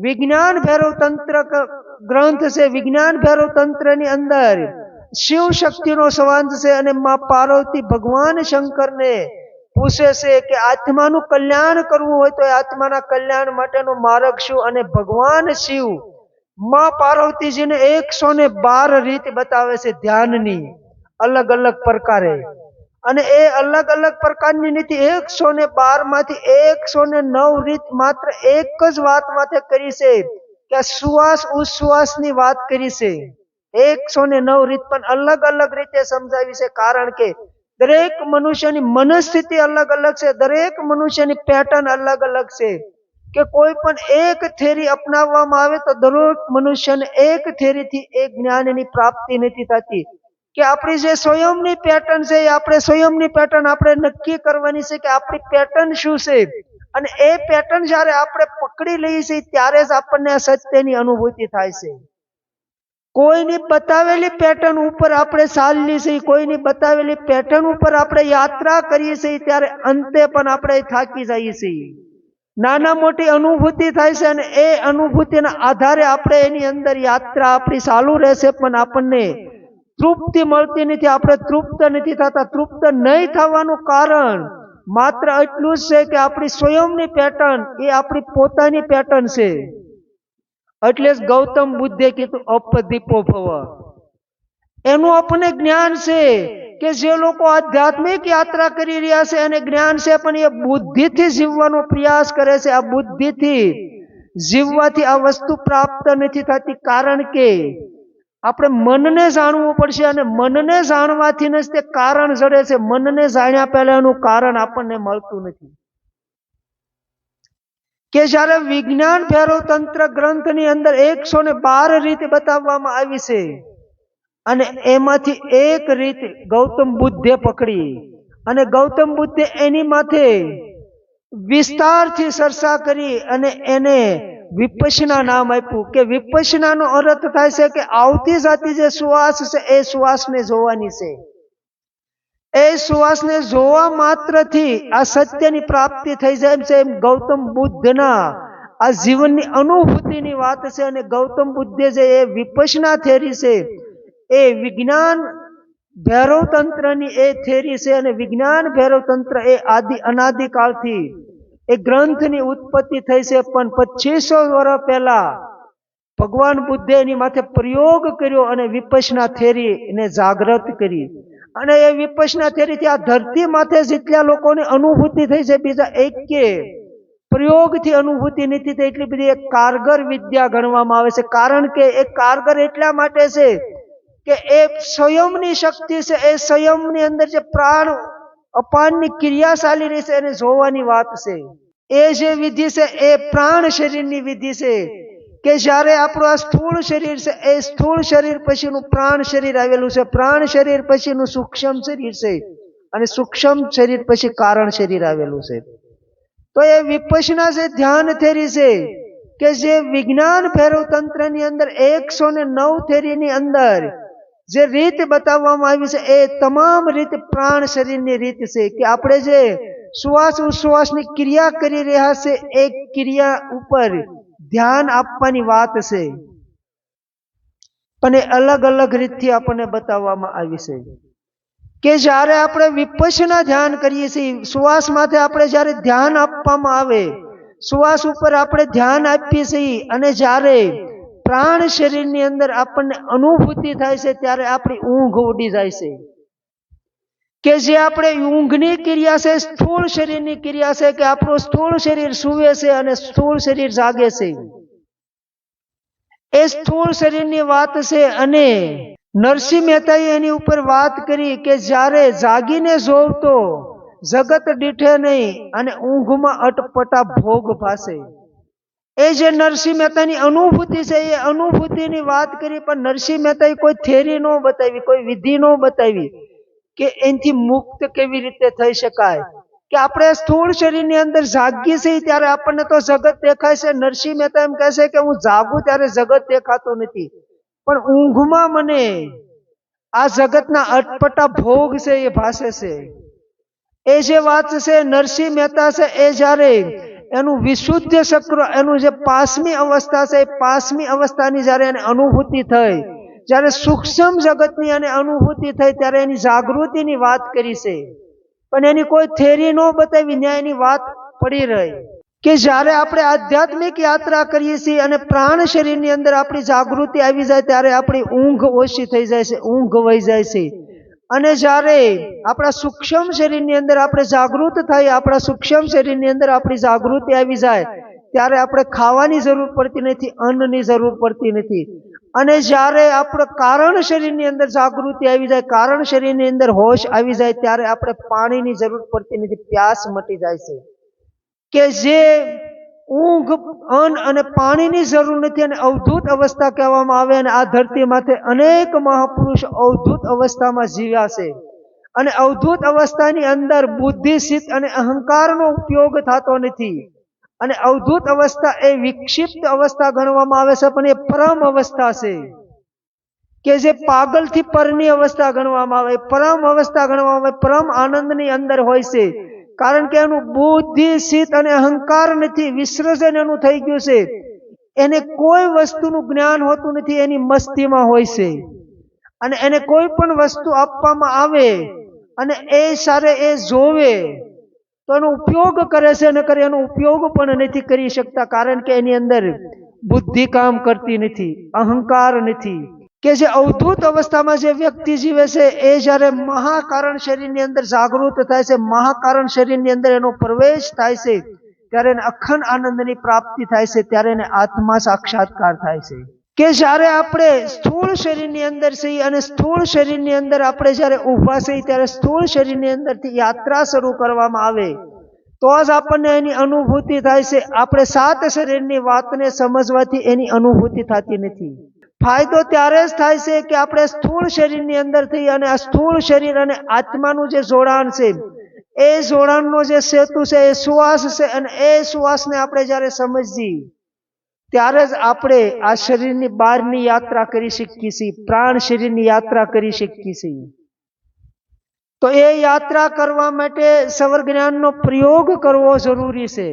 વિજ્ઞાન ભૈરવ તંત્ર ગ્રંથ છે, વિજ્ઞાન ભૈરવ તંત્રની અંદર શિવ શક્તિનો સંવાદ છે અને માં પાર્વતી ભગવાન શંકરને પૂછે છે કે આત્માનું કલ્યાણ કરવું હોય તો એ આત્માના કલ્યાણ માટેનો માર્ગ શું? અને ભગવાન શિવ માં પાર્વતીજીને 112 રીત બતાવે છે ધ્યાનની, અલગ અલગ પ્રકારે. અને એ અલગ અલગ પ્રકારની નીતિ 112 માંથી 109 રીત માત્ર એક જ વાત માથે કરી છે કે શ્વાસ ઉશ્વાસની વાત કરી છે. 109 રીત પણ અલગ અલગ રીતે સમજાવી છે. કારણ કે દરેક મનુષ્યની મનસ્થિતિ અલગ અલગ છે, દરેક મનુષ્યની પેટર્ન અલગ અલગ છે. કે કોઈ પણ એક થેરી અપનાવવામાં આવે તો દરેક મનુષ્યને એક થેરીથી એક જ્ઞાનની પ્રાપ્તિ નથી થતી. કે આપણી જે સ્વયંની પેટર્ન છે, આપણે સ્વયંની પેટર્ન આપણે નક્કી કરવાની છે કે આપણી પેટર્ન શું છે. અને એ પેટર્ન જ્યારે આપણે પકડી લઈએ છીએ ત્યારે જ આપણને આ સત્યની અનુભૂતિ થાય છે. કોઈની બતાવેલી પેટર્ન ઉપર આપણે ચાલીએ છીએ, કોઈની બતાવેલી પેટર્ન ઉપર આપણે યાત્રા કરીએ છીએ, ત્યારે અંતે પણ આપણે થાકી જઈએ છીએ. નાના મોટી અનુભૂતિ થાય છે અને એ અનુભૂતિના આધારે આપણે એની અંદર યાત્રા આપણી ચાલુ રહેશે, પણ આપણને તૃપ્તિ મળતી નથી, આપણે તૃપ્ત નથી થતા. તૃપ્ત નહીં થવાનું કારણ માત્ર એટલું જ છે કે આપણી સ્વયંની પેટર્ન એ આપણી પોતાની પેટર્ન છે. એટલે જ ગૌતમ બુદ્ધે કીધું અપદીપો ભવ. એનું આપણને જ્ઞાન છે કે જે લોકો આધ્યાત્મિક યાત્રા કરી રહ્યા છે અને જ્ઞાન છે, પણ એ બુદ્ધિથી જીવવાનો પ્રયાસ કરે છે. આ બુદ્ધિથી જીવવાથી આ વસ્તુ પ્રાપ્ત નથી થતી. કારણ કે આપણે મનને જાણવું પડશે અને મનને જાણવાથી જ તે કારણ જડે છે. મનને જાણ્યા પહેલા એનું કારણ આપણને મળતું નથી. કે જ્યારે વિજ્ઞાન ભૈરવ તંત્ર ગ્રંથની અંદર 112 રીત બતાવવામાં આવી છે અને એમાંથી એક રીત ગૌતમ બુદ્ધે પકડી અને ગૌતમ બુદ્ધે એની માથે વિસ્તારથી ચર્ચા કરી અને એને વિપશ્યના નામ આપ્યું. કે વિપશ્યનાનો અર્થ થાય છે કે આવતી જાતી જે શ્વાસ છે એ શ્વાસને જોવાની છે. એ શ્વાસને જોવા માત્રથી આ સત્યની પ્રાપ્તિ થઈ જાય છે. એમ ગૌતમ બુદ્ધના આ જીવનની અનુભૂતિની વાત છે. અને ગૌતમ બુદ્ધે જે એ વિપશ્યના થેરી છે, એ વિજ્ઞાન ભૈરવ તંત્રની એ થેરી છે. અને વિજ્ઞાન ભૈરવ તંત્ર એ અનાદિકાળથી એ ગ્રંથની ઉત્પત્તિ થઈ છે. પણ 2500 વર્ષ પહેલા ભગવાન બુદ્ધે એની માથે પ્રયોગ કર્યો અને વિપશ્યના થેરીને જાગૃત કરી. અને એ વિપશ્યના થેરીથી આ ધરતી માથે જેટલા લોકોની અનુભૂતિ થઈ છે, બીજા એકે પ્રયોગથી અનુભૂતિ નથી થઈ. એટલી બધી એક કારગર વિદ્યા ગણવામાં આવે છે. કારણ કે એ કારગર એટલા માટે છે કે એ સ્વયંની શક્તિ છે. એ સ્વયંની અંદર જે પ્રાણ અપાનની ક્રિયા ચાલી રહી છે એને જોવાની વાત છે. એ જે વિધિ છે એ પ્રાણ શરીરની વિધિ છે. કે જ્યારે આપણું આ સ્થૂળ શરીર છે, એ સ્થૂળ શરીર પછીનું પ્રાણ શરીર આવેલું છે. પ્રાણ શરીર પછીનું સૂક્ષ્મ શરીર છે. અને સૂક્ષ્મ શરીર પછી કારણ શરીર આવેલું છે. તો એ વિપશ્યના જે ધ્યાન થેરી છે, કે જે વિજ્ઞાન ભૈરવ તંત્રની અંદર 109 થેરીની અંદર જે રીત બતાવવામાં આવી છે, એ તમામ રીત પ્રાણ શરીરની રીત છે. કે આપણે જે શ્વાસ ઉશ્વાસની ક્રિયા કરી રહ્યા છે, એ ક્રિયા ઉપર ધ્યાન આપવાની વાત છે. પણ એ અલગ અલગ રીતથી આપણને બતાવવામાં આવી છે. કે જ્યારે આપણે વિપશ્યના ધ્યાન કરીએ છીએ, શ્વાસ માથે આપણે જ્યારે ધ્યાન આપવામાં આવે, શ્વાસ ઉપર આપણે ધ્યાન આપીએ છીએ, અને જ્યારે પ્રાણ શરીરની અંદર આપણને અનુભૂતિ થાય છે, ત્યારે આપણી ઊંઘ ઉડી જાય છે. કે જે આપણે ઊંઘની ક્રિયા છે, સ્થૂળ શરીરની ક્રિયા છે. કે આપણું સ્થૂળ શરીર સૂવે છે અને સ્થૂળ શરીર જાગે છે. એ સ્થૂળ શરીરની વાત છે. અને નરસિંહ મહેતાએ એની ઉપર વાત કરી કે જ્યારે જાગીને જોવતો જગત દીઠે નહીં, અને ઊંઘમાં અટપટા ભોગ ભાસે. એ જે નરસિંહ મહેતાની અનુભૂતિ છે, એ અનુભૂતિની વાત કરી. પણ નરસિંહ મહેતાએ કોઈ થેરી ન બતાવી, કોઈ વિધિ ન બતાવી કે એનાથી મુક્ત કેવી રીતે થઈ શકાય. કે આપણે સ્થૂળ શરીરની અંદર જાગીએ છીએ ત્યારે આપણને તો જગત દેખાય છે. નરસિંહ મહેતા એમ કહે છે કે હું જાગું ત્યારે જગત દેખાતો નથી, પણ ઊંઘમાં મને આ જગતના અટપટા ભોગ છે એ ભાસે છે. એ જે વાત છે નરસિંહ મહેતા છે, એ જ્યારે એનું વિશુદ્ધ ચક્ર, એનું જે 5મી અવસ્થા છે, એ 5મી અવસ્થાની જ્યારે એને અનુભૂતિ થઈ, જ્યારે સૂક્ષ્મ જગતની એને અનુભૂતિ થઈ, ત્યારે એની જાગૃતિની વાત કરી છે. પણ એની કોઈ થેરી ન બતાવી, ન્યાયની વાત પડી રહી. કે જ્યારે આપણે આધ્યાત્મિક યાત્રા કરીએ છીએ અને પ્રાણ શરીરની અંદર આપણી જાગૃતિ આવી જાય, ત્યારે આપણી ઊંઘ ઓછી થઈ જાય છે, ઊંઘ વહી જાય છે. અને જ્યારે આપણા સૂક્ષ્મ શરીરની અંદર આપણે જાગૃત થઈ, આપણા સૂક્ષ્મ શરીરની અંદર આપણી જાગૃતિ આવી જાય, ત્યારે આપણે ખાવાની જરૂર પડતી નથી, અન્નની જરૂર પડતી નથી. અને જ્યારે આપણે કારણ શરીરની અંદર જાગૃતિ આવી જાય, કારણ શરીરની અંદર હોશ આવી જાય, ત્યારે આપણે પાણીની જરૂર પડતી નથી, પ્યાસ મટી જાય છે. કે જે ઊંઘ, અન્ન અને પાણીની જરૂર નથી, અને અવધૂત અવસ્થા કહેવામાં આવે. અને આ ધરતી માથે અનેક મહાપુરુષ અવધૂત અવસ્થામાં જીવ્યા છે. અને અવધૂત અવસ્થાની અંદર બુદ્ધિ, ચિત્ત અને અહંકારનો ઉપયોગ થતો નથી. અને અવધૂત અવસ્થા એ વિક્ષિપ્ત અવસ્થા ગણવામાં આવે છે, પણ એ પરમ અવસ્થા છે. કે જે પાગલથી પરની અવસ્થા ગણવામાં આવે, પરમ અવસ્થા ગણવામાં આવે, પરમ આનંદની અંદર હોય છે. કારણ કે એનું બુદ્ધિ, ચિત્ત અને અહંકાર નથી, વિસર્જન એનું થઈ ગયું છે. એને કોઈ વસ્તુનું જ્ઞાન હોતું નથી, એની મસ્તીમાં હોય છે. અને એને કોઈ પણ વસ્તુ આપવામાં આવે અને એ સારે એ જોવે તો એનો ઉપયોગ કરે છે, નકર એનો ઉપયોગ પણ નથી કરી શકતા. કારણ કે એની અંદર બુદ્ધિ કામ કરતી નથી, અહંકાર નથી. કે જે અવધૂત અવસ્થામાં જે વ્યક્તિ જીવે છે, એ જ્યારે મહાકારણ શરીરની અંદર જાગૃત થાય છે, મહાકારણ શરીરની અંદર એનો પ્રવેશ થાય છે, ત્યારે એને અખંડ આનંદની પ્રાપ્તિ થાય છે, ત્યારે એને આત્મા સાક્ષાત્કાર થાય છે. કે જ્યારે આપણે સ્થૂળ શરીરની અંદર છીએ, અને સ્થૂળ શરીરની અંદર આપણે જ્યારે ઊભા છીએ, ત્યારે સ્થૂળ શરીરની અંદરથી યાત્રા શરૂ કરવામાં આવે, તો જ આપણને એની અનુભૂતિ થાય છે. આપણે 7 શરીરની વાતને સમજવાથી એની અનુભૂતિ થતી નથી. ફાયદો ત્યારે જ થાય છે કે આપણે સ્થૂળ શરીરની અંદરથી, અને આ સ્થૂળ શરીર અને આત્માનું જે જોડાણ છે, એ જોડાણનો જે સેતુ છે એ શ્વાસ છે. અને એ શ્વાસને આપણે જ્યારે સમજીએ, ત્યારે જ આપણે આ શરીરની બહારની યાત્રા કરી શકીએ છીએ, પ્રાણ શરીરની યાત્રા કરી શકીએ છીએ. તો એ યાત્રા કરવા માટે સવર જ્ઞાનનો પ્રયોગ કરવો જરૂરી છે.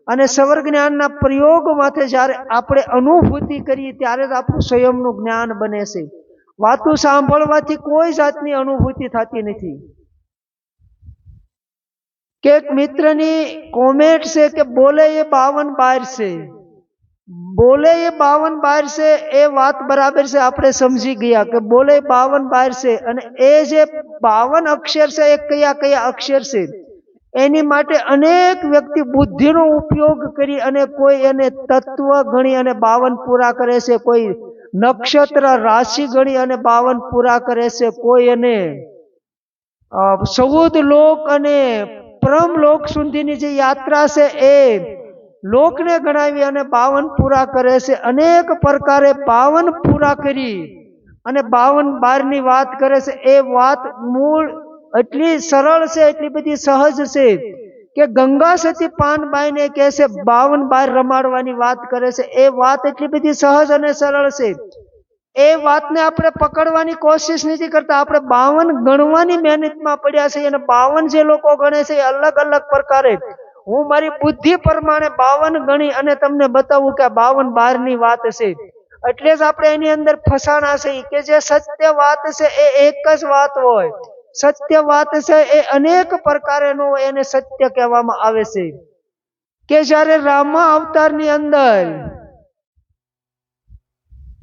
અને સવર જ્ઞાનના પ્રયોગ માથે જ્યારે આપણે અનુભૂતિ કરીએ ત્યારે જ આપણું સ્વયંનું જ્ઞાન બને છે. વાતું સાંભળવાથી કોઈ જાતની અનુભૂતિ થતી નથી. કે એક મિત્રની કોમેન્ટ છે કે બોલે એ 52 છે. બોલે એ 52 છે એ વાત બરાબર છે, આપણે સમજી ગયા કે બોલે 52 છે. અને એ જે 52 અક્ષર છે એ કયા કયા અક્ષર છે એની માટે અનેક વ્યક્તિ બુદ્ધિનો ઉપયોગ કરી અને કોઈ એને તત્વ ગણી અને 52 પૂરા કરે છે, કોઈ નક્ષત્ર રાશિ ગણી અને 52 પૂરા કરે છે, કોઈ એને 14 લોક અને પરમ લોક સુધીની જે યાત્રા છે એ લોકને ગણાવી અને 52 પૂરા કરે છે. અનેક પ્રકારે 52 પૂરા કરી અને 52 ની વાત કરે છે. એ વાત મૂળ એટલી સરળ છે, એટલી બધી સહજ છે કે ગંગા સતી પાનબાઈને કહે છે 52 રમાડવાની વાત કરે છે. એ વાત એટલી બધી સહજ અને સરળ છે. એ વાતને આપણે પકડવાની કોશિશ નથી કરતા, આપણે 52 ગણવાની મહેનતમાં પડ્યા છે. અને 52 જે લોકો ગણે છે એ અલગ અલગ પ્રકારે, હું મારી બુદ્ધિ પ્રમાણે 52 ગણી અને તમને બતાવું કે 52 ની વાત છે. એટલે જ આપણે એની અંદર ફસાણા છે કે જે સત્ય વાત છે એ એક જ વાત હોય. સત્ય વાત છે એ અનેક પ્રકારે નો હોય, એને સત્ય કહેવામાં આવે છે. કે જ્યારે રામા અવતારની અંદર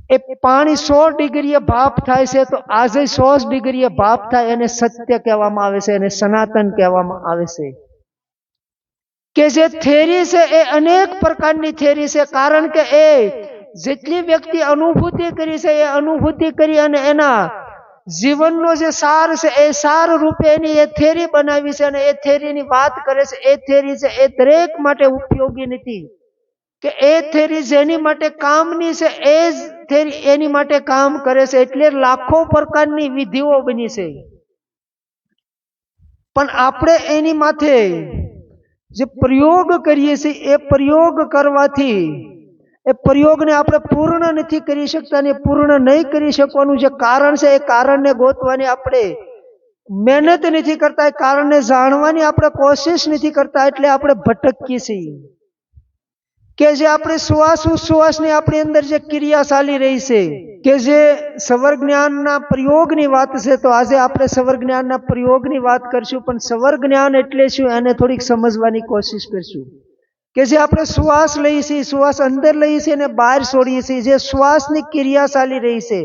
એ પાણી 100 ડિગ્રીએ ભાપ થાય છે, તો આજે 100 ડિગ્રીએ ભાપ થાય એને સત્ય કહેવામાં આવે છે, એને સનાતન કહેવામાં આવે છે. કે જે થેરી છે એ અનેક પ્રકારની થેરી છે, કારણ કે એ જેટલી વ્યક્તિ અનુભૂતિ કરી છે એ અનુભૂતિ કરી અને એના જીવનનો જે સાર છે એ સાર રૂપે એની એ થેરી બનાવી છે અને એ થેરીની વાત કરે છે. એ થેરી છે એ દરેક માટે ઉપયોગી નથી, કે એ થેરી જેની માટે કામની છે એ જ થેરી એની માટે કામ કરે છે. એટલે લાખો પ્રકારની વિધિઓ બની છે, પણ આપણે એની માથે જે પ્રયોગ કરીએ છીએ એ પ્રયોગ કરવાથી એ પ્રયોગને આપણે પૂર્ણ નથી કરી શકતા. ને પૂર્ણ નહીં કરી શકવાનું જે કારણ છે એ કારણને ગોતવાની આપણે મહેનત નથી કરતા, એ કારણને જાણવાની આપણે કોશિશ નથી કરતા, એટલે આપણે ભટકીએ છીએ. કે જે આપણે શ્વાસ ઉશ્વાસની આપણી અંદર જે ક્રિયા ચાલી રહી છે, કે જે સવર જ્ઞાનના પ્રયોગની વાત છે, તો આજે આપણે સવર જ્ઞાનના પ્રયોગની વાત કરશું. પણ સવર જ્ઞાન એટલે શું એને થોડીક સમજવાની કોશિશ કરશું. કે જે આપણે શ્વાસ લઈએ છીએ, શ્વાસ અંદર લઈએ છીએ અને બહાર છોડીએ છીએ, જે શ્વાસની ક્રિયા ચાલી રહી છે,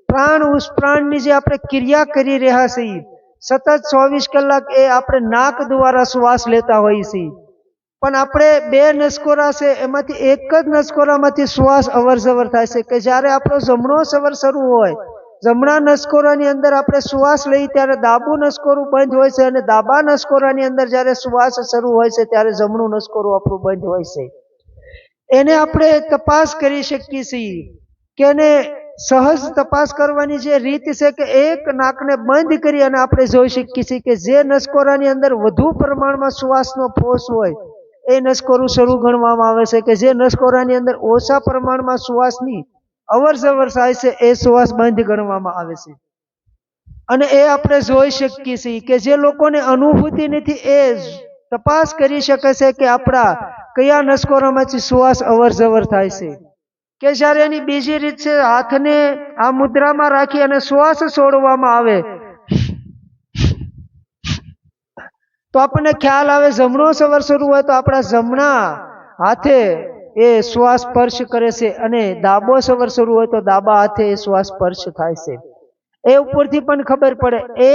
પ્રાણ ઉષ્પ્રાણની જે આપણે ક્રિયા કરી રહ્યા છીએ સતત 24 કલાક, એ આપણે નાક દ્વારા શ્વાસ લેતા હોઈએ છીએ. પણ આપણે 2 નસકોરા છે એમાંથી એક જ નસકોરામાંથી શ્વાસ અવર જવર થાય છે. કે જ્યારે આપણો જમણો સવર શરૂ હોય, જમણા નસકોરાની અંદર આપણે શ્વાસ લઈએ ત્યારે ડાબું નસકોરું બંધ હોય છે, અને ડાબા નસકોરાની અંદર જ્યારે શ્વાસ શરૂ હોય છે ત્યારે જમણું નસકોરું આપણું બંધ હોય છે. એને આપણે તપાસ કરી શકીએ છીએ. કે એને સહજ તપાસ કરવાની જે રીત છે કે એક નાકને બંધ કરી અને આપણે જોઈ શકીએ છીએ કે જે નસકોરાની અંદર વધુ પ્રમાણમાં શ્વાસનો ફોર્સ હોય એ નસકોરું શરૂ ગણવામાં આવે છે. કે જે નસકોરાની અંદર ઓછા પ્રમાણમાં શ્વાસની અવર જવર થાય છે એ શ્વાસ બંધ ગણવામાં આવે છે. અને એ આપણે જોઈ શકીએ છીએ. કે જે લોકોને અનુભૂતિ નથી એ તપાસ કરી શકે છે કે આપણા કયા નસકોરામાંથી શ્વાસ અવર જવર થાય છે. કે જ્યારે એની બીજી રીત છે, હાથને આ મુદ્રામાં રાખી અને શ્વાસ છોડવામાં આવે તો આપણને ખ્યાલ આવે જમણો સવર શરૂ હોય તો આપણા જમણા હાથે એ શ્વાસ સ્પર્શ કરે છે, અને ડાબો સવર શરૂ હોય તો ડાબા હાથે એ શ્વાસ સ્પર્શ થાય છે. એ ઉપરથી પણ ખબર પડે. એ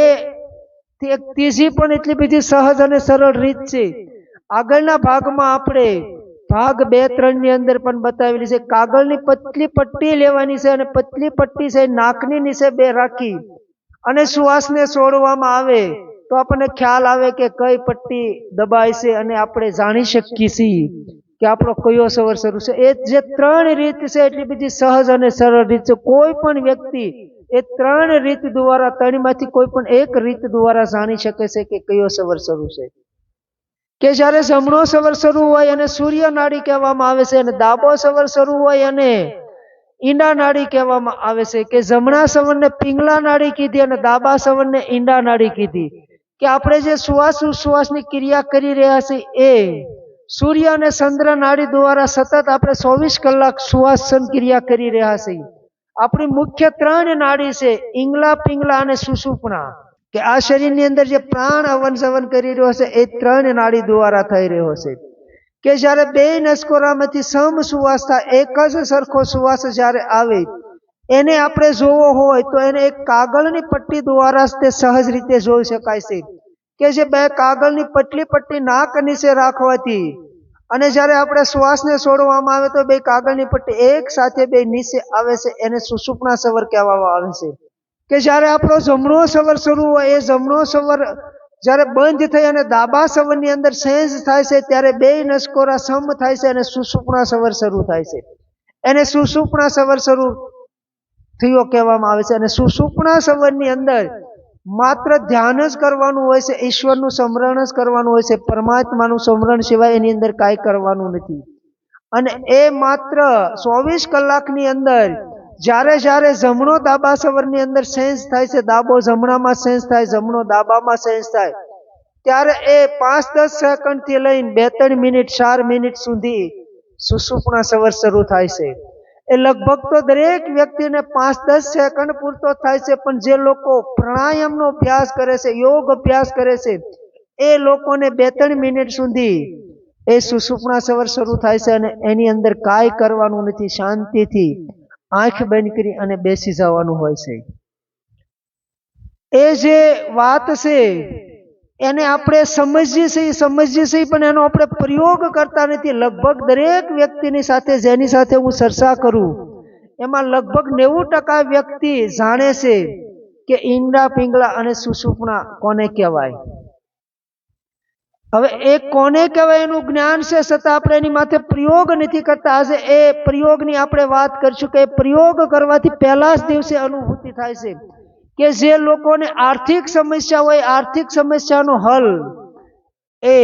એક ત્રીજી પણ એટલી બધી સહજ અને સરળ રીત છે. આગળના ભાગમાં આપણે ભાગ 2-3 ની અંદર પણ બતાવેલી છે. કાગળની પતલી પટ્ટી લેવાની છે અને પતલી પટ્ટી છે નાકની નીચે 2 રાખી અને શ્વાસને છોડવામાં આવે તો આપણને ખ્યાલ આવે કે કઈ પટ્ટી દબાય છે અને આપણે જાણી શકીએ છીએ કે આપણો કયો સવર શરૂ છે. એ જે 3 રીત છે એટલી બધી સહજ અને સરળ રીત છે. કોઈ પણ વ્યક્તિ એ 3 રીત દ્વારા 3 માંથી કોઈ પણ એક રીત દ્વારા જાણી શકે છે કે કયો સવર શરૂ છે. કે જ્યારે જમણો સવર શરૂ હોય અને સૂર્ય નાડી કહેવામાં આવે છે, અને ડાબો સવર શરૂ હોય અને ઈંડા નાડી કહેવામાં આવે છે. કે જમણા સવરને પિંગલા નાડી કીધી અને ડાબા સવરને ઈંડા નાડી કીધી. કે આપણે જે શ્વાસ ઉશ્વાસની ક્રિયા કરી રહ્યા છીએ એ સૂર્ય અને ચંદ્ર નાડી દ્વારા સતત આપણે 24 કલાક શ્વાસન ક્રિયા કરી રહ્યા છીએ. આપણી મુખ્ય 3 નાડી છે, ઈંગલા, પિંગલા અને સુષુપ્ના, કે આ શરીરની અંદર જે પ્રાણ અવન જવન કરી રહ્યો છે એ 3 નાડી દ્વારા થઈ રહ્યો છે. કે જ્યારે બે નસકોરામાંથી સમ સુવાસ થાય, એક જ સરખો સુવાસ જ્યારે આવે, એને આપણે જોવો હોય તો એને એક કાગળની પટ્ટી દ્વારા જ તે સહજ રીતે જોઈ શકાય છે. કે જે બે કાગળની પટ્ટી નાક નીચે રાખવાથી અને જ્યારે આપણે શ્વાસને છોડવામાં આવે તો બે કાગળની પટ્ટી એક સાથે બે નીચે આવે છે, એને સુષુપ્ના સવર કહેવામાં આવે છે. કે જ્યારે આપણો જમણો સવર શરૂ હોય, એ જમણો સવર જ્યારે બંધ થઈ અને ડાબા સવરની અંદર સેન્સ થાય છે, ત્યારે બે નસકોરા સમ થાય છે અને સુષુપ્ના સવર શરૂ થાય છે. એને સુષુપ્ના સવર શરૂ થયો કહેવામાં આવે છે. અને સુષુપ્ના સવરની અંદર માત્ર ધ્યાન જ કરવાનું હોય છે, ઈશ્વરનું સ્મરણ જ કરવાનું હોય છે, પરમાત્માનું સ્મરણ સિવાય એની અંદર કાંઈ કરવાનું નથી. અને એ માત્ર 24 કલાકની અંદર જ્યારે જ્યારે જમણો ડાબા સવરની અંદર સેન્સ થાય છે, ડાબો જમણામાં સેન્સ થાય, જમણો ડાબામાં સેન્સ થાય, ત્યારે એ 5-10 સેકન્ડથી લઈને 2-3 મિનિટ 4 મિનિટ સુધી સુષુપ્ના સવર શરૂ થાય છે. એ લગભગ તો દરેક વ્યક્તિને 5-10 સેકન્ડ પૂરતો થાય છે, પણ જે લોકો પ્રાણાયામનો અભ્યાસ કરે છે, યોગ અભ્યાસ કરે છે, એ લોકોને 2-3 મિનિટ સુધી એ સુષુપ્ના સવર શરૂ થાય છે અને એની અંદર કાંઈ કરવાનું નથી, શાંતિથી આંખ બંધ કરી અને બેસી જવાનું હોય છે. એ જે વાત છે એને આપણે સમજીએ છીએ પણ એનો આપણે પ્રયોગ કરતા નથી. લગભગ દરેક વ્યક્તિની સાથે જેની સાથે હું ચર્ચા કરું એમાં લગભગ 90% વ્યક્તિ જાણે છે કે ઈંગલા, પિંગલા અને સુષુપ્ના કોને કહેવાય. હવે એ કોને કહેવાય એનું જ્ઞાન છે, છતાં આપણે એની માથે પ્રયોગ નથી કરતા. આજે એ પ્રયોગની આપણે વાત કરીશું કે પ્રયોગ કરવાથી પહેલા જ દિવસે અનુભૂતિ થાય છે. કે જે લોકોને આર્થિક સમસ્યા હોય, આર્થિક સમસ્યાનો હલ એ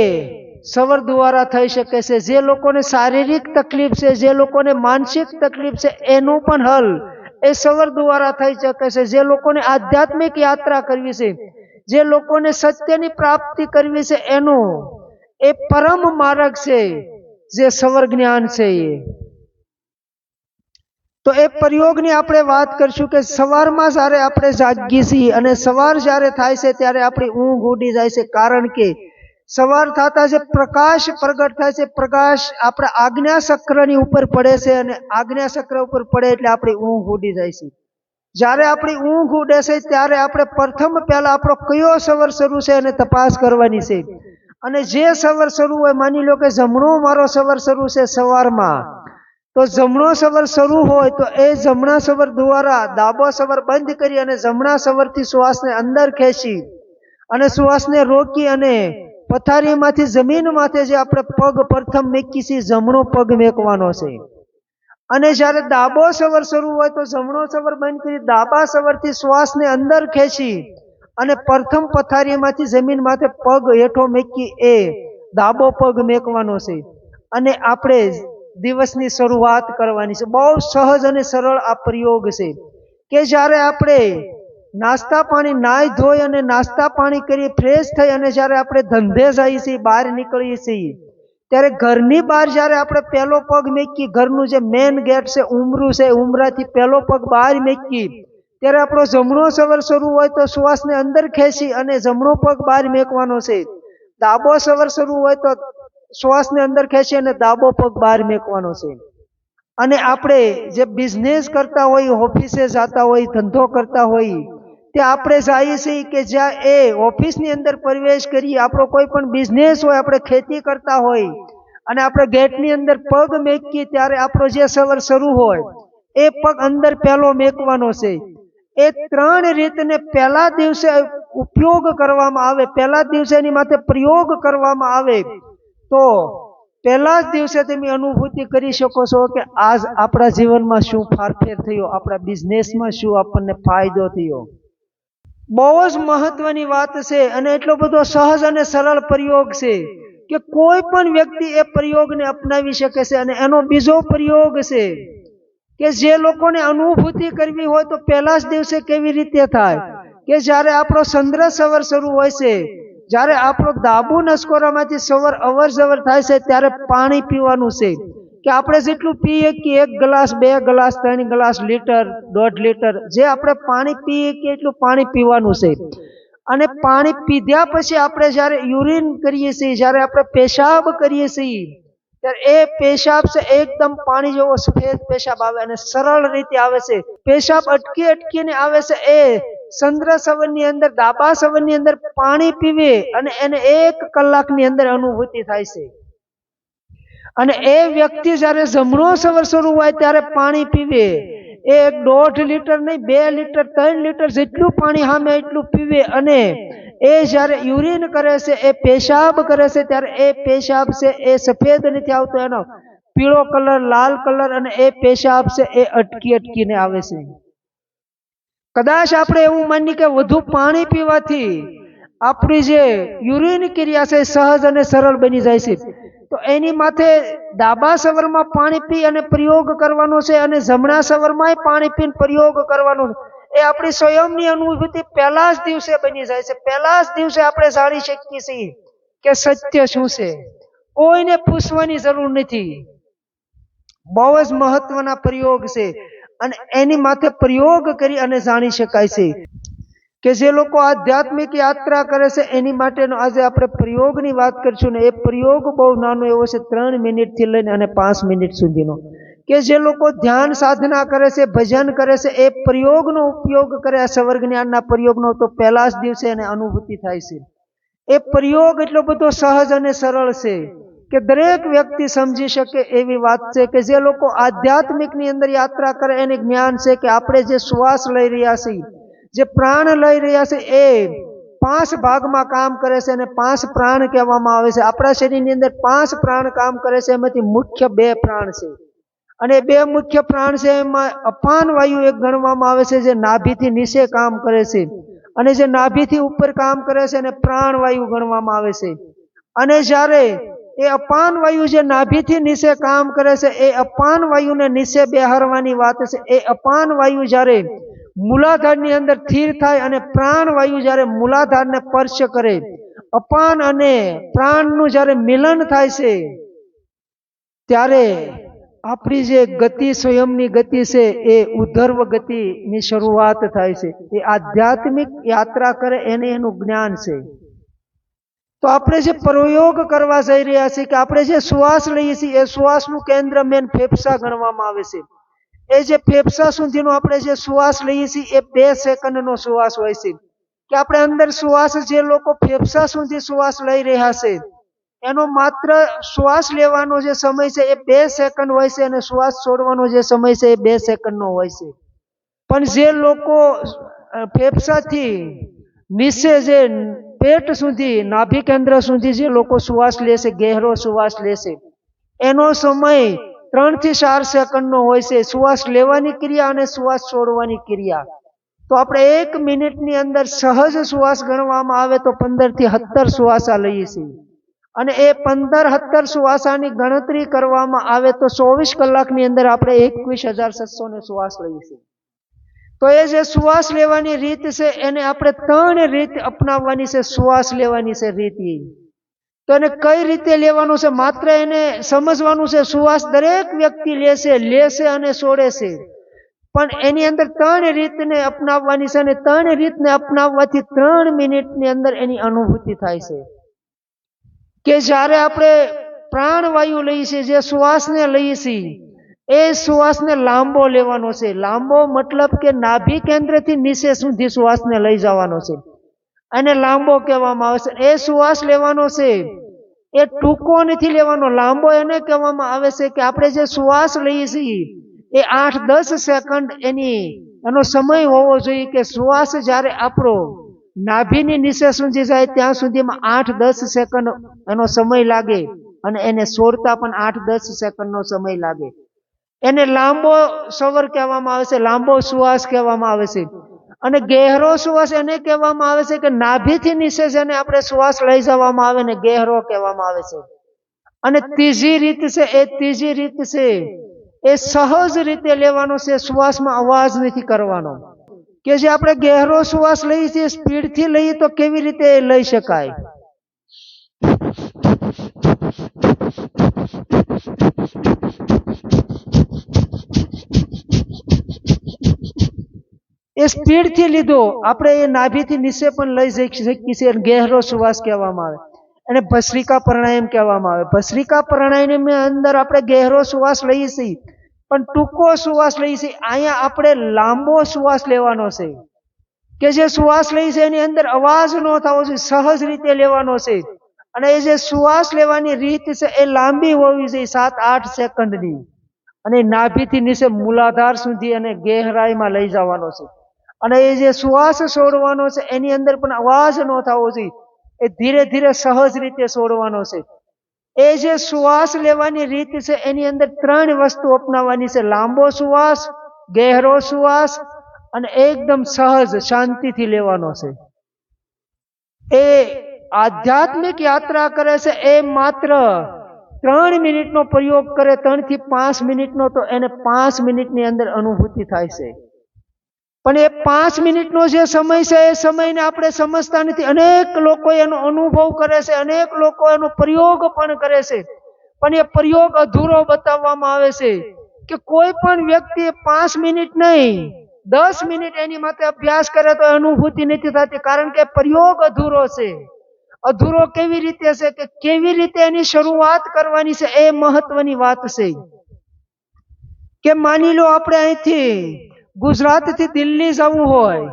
સવર દ્વારા થઈ શકે છે. જે લોકોને શારીરિક તકલીફ છે, જે લોકોને માનસિક તકલીફ છે, એનો પણ હલ એ સવર દ્વારા થઈ શકે છે. જે લોકોને આધ્યાત્મિક યાત્રા કરવી છે, જે લોકોને સત્યની પ્રાપ્તિ કરવી છે, એનો એ પરમ માર્ગ છે જે સવર જ્ઞાન છે. તો એ પ્રયોગની આપણે વાત કરીશું કે સવારમાં જ્યારે આપણે જાગીએ છીએ અને સવાર જ્યારે થાય છે ત્યારે આપણી ઊંઘ ઉડી જાય છે. કારણ કે સવાર થતા જે પ્રકાશ પ્રગટ થાય છે, પ્રકાશ આપણા આજ્ઞા ચક્રની ઉપર પડે છે અને આજ્ઞા ચક્ર ઉપર પડે એટલે આપણી ઊંઘ ઉડી જાય છે. જ્યારે આપણી ઊંઘ ઉડે છે ત્યારે આપણે પ્રથમ પહેલા આપણો કયો સવર શરૂ છે એને તપાસ કરવાની છે. અને જે સવર શરૂ હોય, માની લો કે જમણો મારો સવર શરૂ છે સવારમાં, તો જમણો સવર શરૂ હોય તો એ જમણા સવર દ્વારા ડાબો સવર બંધ કરી અને જમણા સવરથી શ્વાસને અંદર ખેંચી અને શ્વાસને રોકી અને પથારીમાંથી જમીન માથે જે આપણે પગ પ્રથમ મેકી છીએ, જમણો પગ મેકવાનો છે. અને જ્યારે ડાબો સવર શરૂ હોય તો જમણો સવર બંધ કરી ડાબા સવરથી શ્વાસને અંદર ખેંચી અને પ્રથમ પથારીમાંથી જમીન માથે પગ હેઠો મેકી એ ડાબો પગ મેકવાનો છે. અને આપણે દિવસની શરૂઆત કરવાની છે. બહુ સહજ અને સરળ આ પ્રયોગ છે. કે જ્યારે આપણે નાસ્તા પાણી નાહી ધોઈ અને નાસ્તા પાણી કરી ફ્રેશ થઈ અને જ્યારે આપણે ધંધે જઈએ છીએ, બહાર નીકળીએ છીએ, ત્યારે ઘરની બહાર જ્યારે આપણે પહેલો પગ મેકી, ઘરનું જે મેન ગેટ છે ઉમરું છે, ઉમરાથી પહેલો પગ બહાર મેકી, ત્યારે આપણો જમણો સવર શરૂ હોય તો શ્વાસને અંદર ખેંચી અને જમણો પગ બહાર મેકવાનો છે. ડાબો સવર શરૂ હોય તો શ્વાસને અંદર ખેંચી અને ડાબો પગ બહાર મેકવાનો છે. અને આપણે જે બિઝનેસ કરતા હોય, ઓફિસે જતા હોય, ધંધો કરતા હોય, તે આપણે જઈએ છીએ કે જ્યાં એ ઓફિસની અંદર પ્રવેશ કરીએ, આપણો કોઈ પણ બિઝનેસ હોય, આપણે ખેતી કરતા હોય અને આપણે ગેટની અંદર પગ મેકીએ ત્યારે આપણો જે સવર શરૂ હોય એ પગ અંદર પહેલો મેકવાનો છે. એ 3 રીતને પહેલા દિવસે ઉપયોગ કરવામાં આવે, પહેલા દિવસે એની માથે પ્રયોગ કરવામાં આવે તો પહેલા જ દિવસે તમે અનુભૂતિ કરી શકો છો કે આજ આપણા જીવનમાં શું ફેરફાર થયો, આપણા બિઝનેસમાં શું આપણને ફાયદો થયો. બહુ જ મહત્વની વાત છે અને એટલો બધો સહજ અને સરળ પ્રયોગ છે કે કોઈ પણ વ્યક્તિ એ પ્રયોગને અપનાવી શકે છે. અને એનો બીજો પ્રયોગ છે કે જે લોકોને અનુભૂતિ કરવી હોય તો પહેલા જ દિવસે કેવી રીતે થાય કે જ્યારે આપણો ચંદ્ર સવર શરૂ હોય છે જ્યારે આપણો ડાબુ નસકોરામાંથી સવાર અવર જવર થાય છે ત્યારે પાણી પીવાનું છે કે આપણે જેટલું પીએ કે 1 glass 2 glass 3 glass litre 1.5 litre જે આપણે પાણી પીએ કે એટલું પાણી પીવાનું છે અને પાણી પીધા પછી આપણે જ્યારે યુરિન કરીએ છીએ જ્યારે આપણે પેશાબ કરીએ છીએ ત્યારે એ પેશાબ છે એકદમ પાણી જેવો સફેદ પેશાબ આવે અને સરળ રીતે આવે છે પેશાબ અટકી અટકીને આવે છે એ ચંદ્ર સવનની અંદર ડાબા સવનની અંદર પાણી પીવે અને એને 1 કલાકની અંદર અનુભૂતિ થાય છે અને એ વ્યક્તિ જ્યારે જમણો સવર શરૂ હોય ત્યારે પાણી પીવે એ 1.5 લીટર નહીં 2 લીટર 3 લીટર જેટલું પાણી સામે એટલું પીવે અને એ જ્યારે યુરિન કરે છે એ પેશાબ કરે છે ત્યારે એ પેશાબ છે એ સફેદ નથી આવતો એનો પીળો કલર લાલ કલર અને એ પેશાબ છે એ અટકી અટકીને આવે છે કદાચ આપણે એવું માનીએ કે વધુ પાણી પીવાથી આપણી જે યુરિન ક્રિયા છે સહજ અને સરળ બની જાય છે તો એની માથે ડાબા સવરમાં પાણી પી અને પ્રયોગ કરવાનો છે અને જમણા સવરમાં પાણી પીને પ્રયોગ કરવાનો છે એ આપણી સ્વયંની અનુભૂતિ પહેલા જ દિવસે બની જાય છે પહેલા જ દિવસે આપણે જાણી શકીએ છીએ કે સત્ય શું છે કોઈને પૂછવાની જરૂર નથી બહુ જ મહત્વના પ્રયોગ છે અને એની માથે પ્રયોગ કરી અને જાણી શકાય છે કે જે લોકો આધ્યાત્મિક યાત્રા કરે છે એની માટેનો આજે આપણે પ્રયોગની વાત કરીશું ને એ પ્રયોગ બહુ નાનો એવો છે 3 મિનિટથી લઈને અને 5 મિનિટ સુધીનો કે જે લોકો ધ્યાન સાધના કરે છે ભજન કરે છે એ પ્રયોગનો ઉપયોગ કરે આ સવર જ્ઞાનના પ્રયોગનો તો પહેલા જ દિવસે એને અનુભૂતિ થાય છે એ પ્રયોગ એટલો બધો સહજ અને સરળ છે કે દરેક વ્યક્તિ સમજી શકે એવી વાત છે કે જે લોકો આધ્યાત્મિકની અંદર યાત્રા કરે એને જ્ઞાન છે કે આપણે જે શ્વાસ લઈ રહ્યા છીએ જે પ્રાણ લઈ રહ્યા છે એ 5 ભાગમાં કામ કરે છે અને 5 પ્રાણ કહેવામાં આવે છે આપણા શરીરની અંદર 5 પ્રાણ કામ કરે છે એમાંથી મુખ્ય 2 પ્રાણ છે અને 2 મુખ્ય પ્રાણ છે એમાં અપાન વાયુ એક ગણવામાં આવે છે જે નાભીથી નીચે કામ કરે છે અને જે નાભીથી ઉપર કામ કરે છે એને પ્રાણ વાયુ ગણવામાં આવે છે અને જ્યારે એ અપાન વાયુ જે નાભીથી નીચે કામ કરે છે એ અપાન વાયુને નીચે બેહારવાની વાત છે એ અપાન વાયુ જ્યારે મૂલાધારની અંદર સ્થિર થાય અને પ્રાણ વાયુ જ્યારે મૂલાધારને સ્પર્શ કરે અપાન અને પ્રાણનું જ્યારે મિલન થાય છે ત્યારે આપણી જે ગતિ સ્વયંની ગતિ છે એ ઉધર્વ ગતિની શરૂઆત થાય છે એ આધ્યાત્મિક યાત્રા કરે એને એનું જ્ઞાન છે તો આપણે જે પ્રયોગ કરવા જઈ રહ્યા છીએ કે આપણે જે શ્વાસ લઈએ છીએ એ શ્વાસનું કેન્દ્ર મેન ફેફસા ગણવામાં આવે છે એ જે ફેફસા સુધીનો આપણે જે શ્વાસ લઈએ છીએ એ 2 સેકન્ડનો શ્વાસ હોય છે કે આપણે અંદર શ્વાસ જે લોકો ફેફસા સુધી શ્વાસ લઈ રહ્યા છે એનો માત્ર શ્વાસ લેવાનો જે સમય છે એ 2 સેકન્ડ હોય છે અને શ્વાસ છોડવાનો જે સમય છે એ 2 સેકન્ડનો હોય છે પણ જે લોકો ફેફસાથી નીચે જે પેટ સુધી નાભી કેન્દ્ર સુધી જે લોકો શ્વાસ લેશે ગહેરો શ્વાસ લેશે એનો સમય 3 થી 4 સેકન્ડનો હોય છે શ્વાસ લેવાની ક્રિયા અને શ્વાસ છોડવાની ક્રિયા તો આપણે 1 મિનિટની અંદર સહજ શ્વાસ ગણવામાં આવે તો 15 થી 17 શ્વાસા લઈએ છીએ અને એ 15-17 શ્વાસાની ગણતરી કરવામાં આવે તો 24 કલાકની અંદર આપણે 21,700 શ્વાસ લઈએ છીએ તો એ જે શ્વાસ લેવાની રીત છે એને આપણે 3 રીત અપનાવવાની છે શ્વાસ લેવાની છે રીત તો એને કઈ રીતે લેવાનું છે માત્ર એને સમજવાનું છે શ્વાસ દરેક વ્યક્તિ લેશે અને છોડે છે પણ એની અંદર 3 રીતને અપનાવવાની છે અને 3 રીતને અપનાવવાથી 3 મિનિટની અંદર એની અનુભૂતિ થાય છે કે જ્યારે આપણે પ્રાણવાયુ લઈએ છીએ જે શ્વાસને લઈએ છીએ એ શ્વાસને લાંબો લેવાનો છે લાંબો મતલબ કે નાભી કેન્દ્રથી નીચે સુધી શ્વાસને લઈ જવાનો છે અને લાંબો કહેવામાં આવે છે એ શ્વાસ લેવાનો છે એ ટૂંકો નથી લેવાનો લાંબો એને કહેવામાં આવે છે કે આપણે જે શ્વાસ લઈએ છીએ એ 8-10 સેકન્ડ એનો સમય હોવો જોઈએ કે શ્વાસ જ્યારે આપણો નાભીની નીચે સુધી જાય ત્યાં સુધીમાં 8-10 સેકન્ડ એનો સમય લાગે અને એને છોડતા પણ 8-10 સેકન્ડનો સમય લાગે એને લાંબો સવર કહેવામાં આવે છે લાંબો શ્વાસ કહેવામાં આવે છે અને ગહેરો શ્વાસ એને કહેવામાં આવે છે કે નાભીથી નીચે જેને આપણે શ્વાસ લઈ જવામાં આવે ને ગહેરો કહેવામાં આવે છે અને ત્રીજી રીત છે એ સહજ રીતે લેવાનો છે શ્વાસમાં અવાજ નથી કરવાનો કે જે આપણે ગહેરો શ્વાસ લઈએ છીએ સ્પીડથી લઈએ તો કેવી રીતે લઈ શકાય એ સ્પીડ થી લીધો. આપણે એ નાભીથી નીચે પણ લઈ જઈ શકીએ છીએ. ગહેરો શ્વાસ કહેવામાં આવે અને ભસ્રિકા પ્રાણાયામ કહેવામાં આવે. ભસ્રિકા પ્રાણાયામ અંદર આપણે ગહેરો શ્વાસ લઈએ છીએ પણ ટૂંકો શ્વાસ લઈએ છીએ. અહીંયા આપણે લાંબો શ્વાસ લેવાનો છે કે જે શ્વાસ લઈ છે એની અંદર અવાજ ન થવો જોઈએ, સહજ રીતે લેવાનો છે. અને એ જે શ્વાસ લેવાની રીત છે એ લાંબી હોવી જોઈએ, 7-8 સેકન્ડની. અને નાભીથી નીચે મૂલાધાર સુધી અને ગહેરાઈમાં લઈ જવાનો છે. અને એ જે શ્વાસ છોડવાનો છે એની અંદર પણ અવાજ ન થવો જોઈએ, એ ધીરે ધીરે સહજ રીતે છોડવાનો છે. એ જે શ્વાસ લેવાની રીત છે એની અંદર 3 વસ્તુ અપનાવવાની છે: લાંબો શ્વાસ, ગહેરો શ્વાસ અને એકદમ સહજ શાંતિથી લેવાનો છે. એ આધ્યાત્મિક યાત્રા કરે છે એ માત્ર 3 મિનિટનો પ્રયોગ કરે, 3 થી 5 મિનિટનો, તો એને 5 મિનિટની અંદર અનુભૂતિ થાય છે. પણ એ 5 મિનિટનો જે સમય છે એ સમયને આપણે સમજતા નથી. અનેક લોકો એનો અનુભવ કરે છે, અનેક લોકો એનો પ્રયોગ પણ કરે છે, પણ એ પ્રયોગ અધૂરો બતાવવામાં આવે છે. કે કોઈ પણ વ્યક્તિ 5 મિનિટ નહીં, 10 મિનિટ એની માટે અભ્યાસ કરે તો અનુભૂતિ નથી થતી, કારણ કે પ્રયોગ અધૂરો છે. અધૂરો કેવી રીતે છે કે કેવી રીતે એની શરૂઆત કરવાની છે એ મહત્વની વાત છે. કે માની લો આપણે અહીંથી ગુજરાતથી દિલ્હી જવું હોય,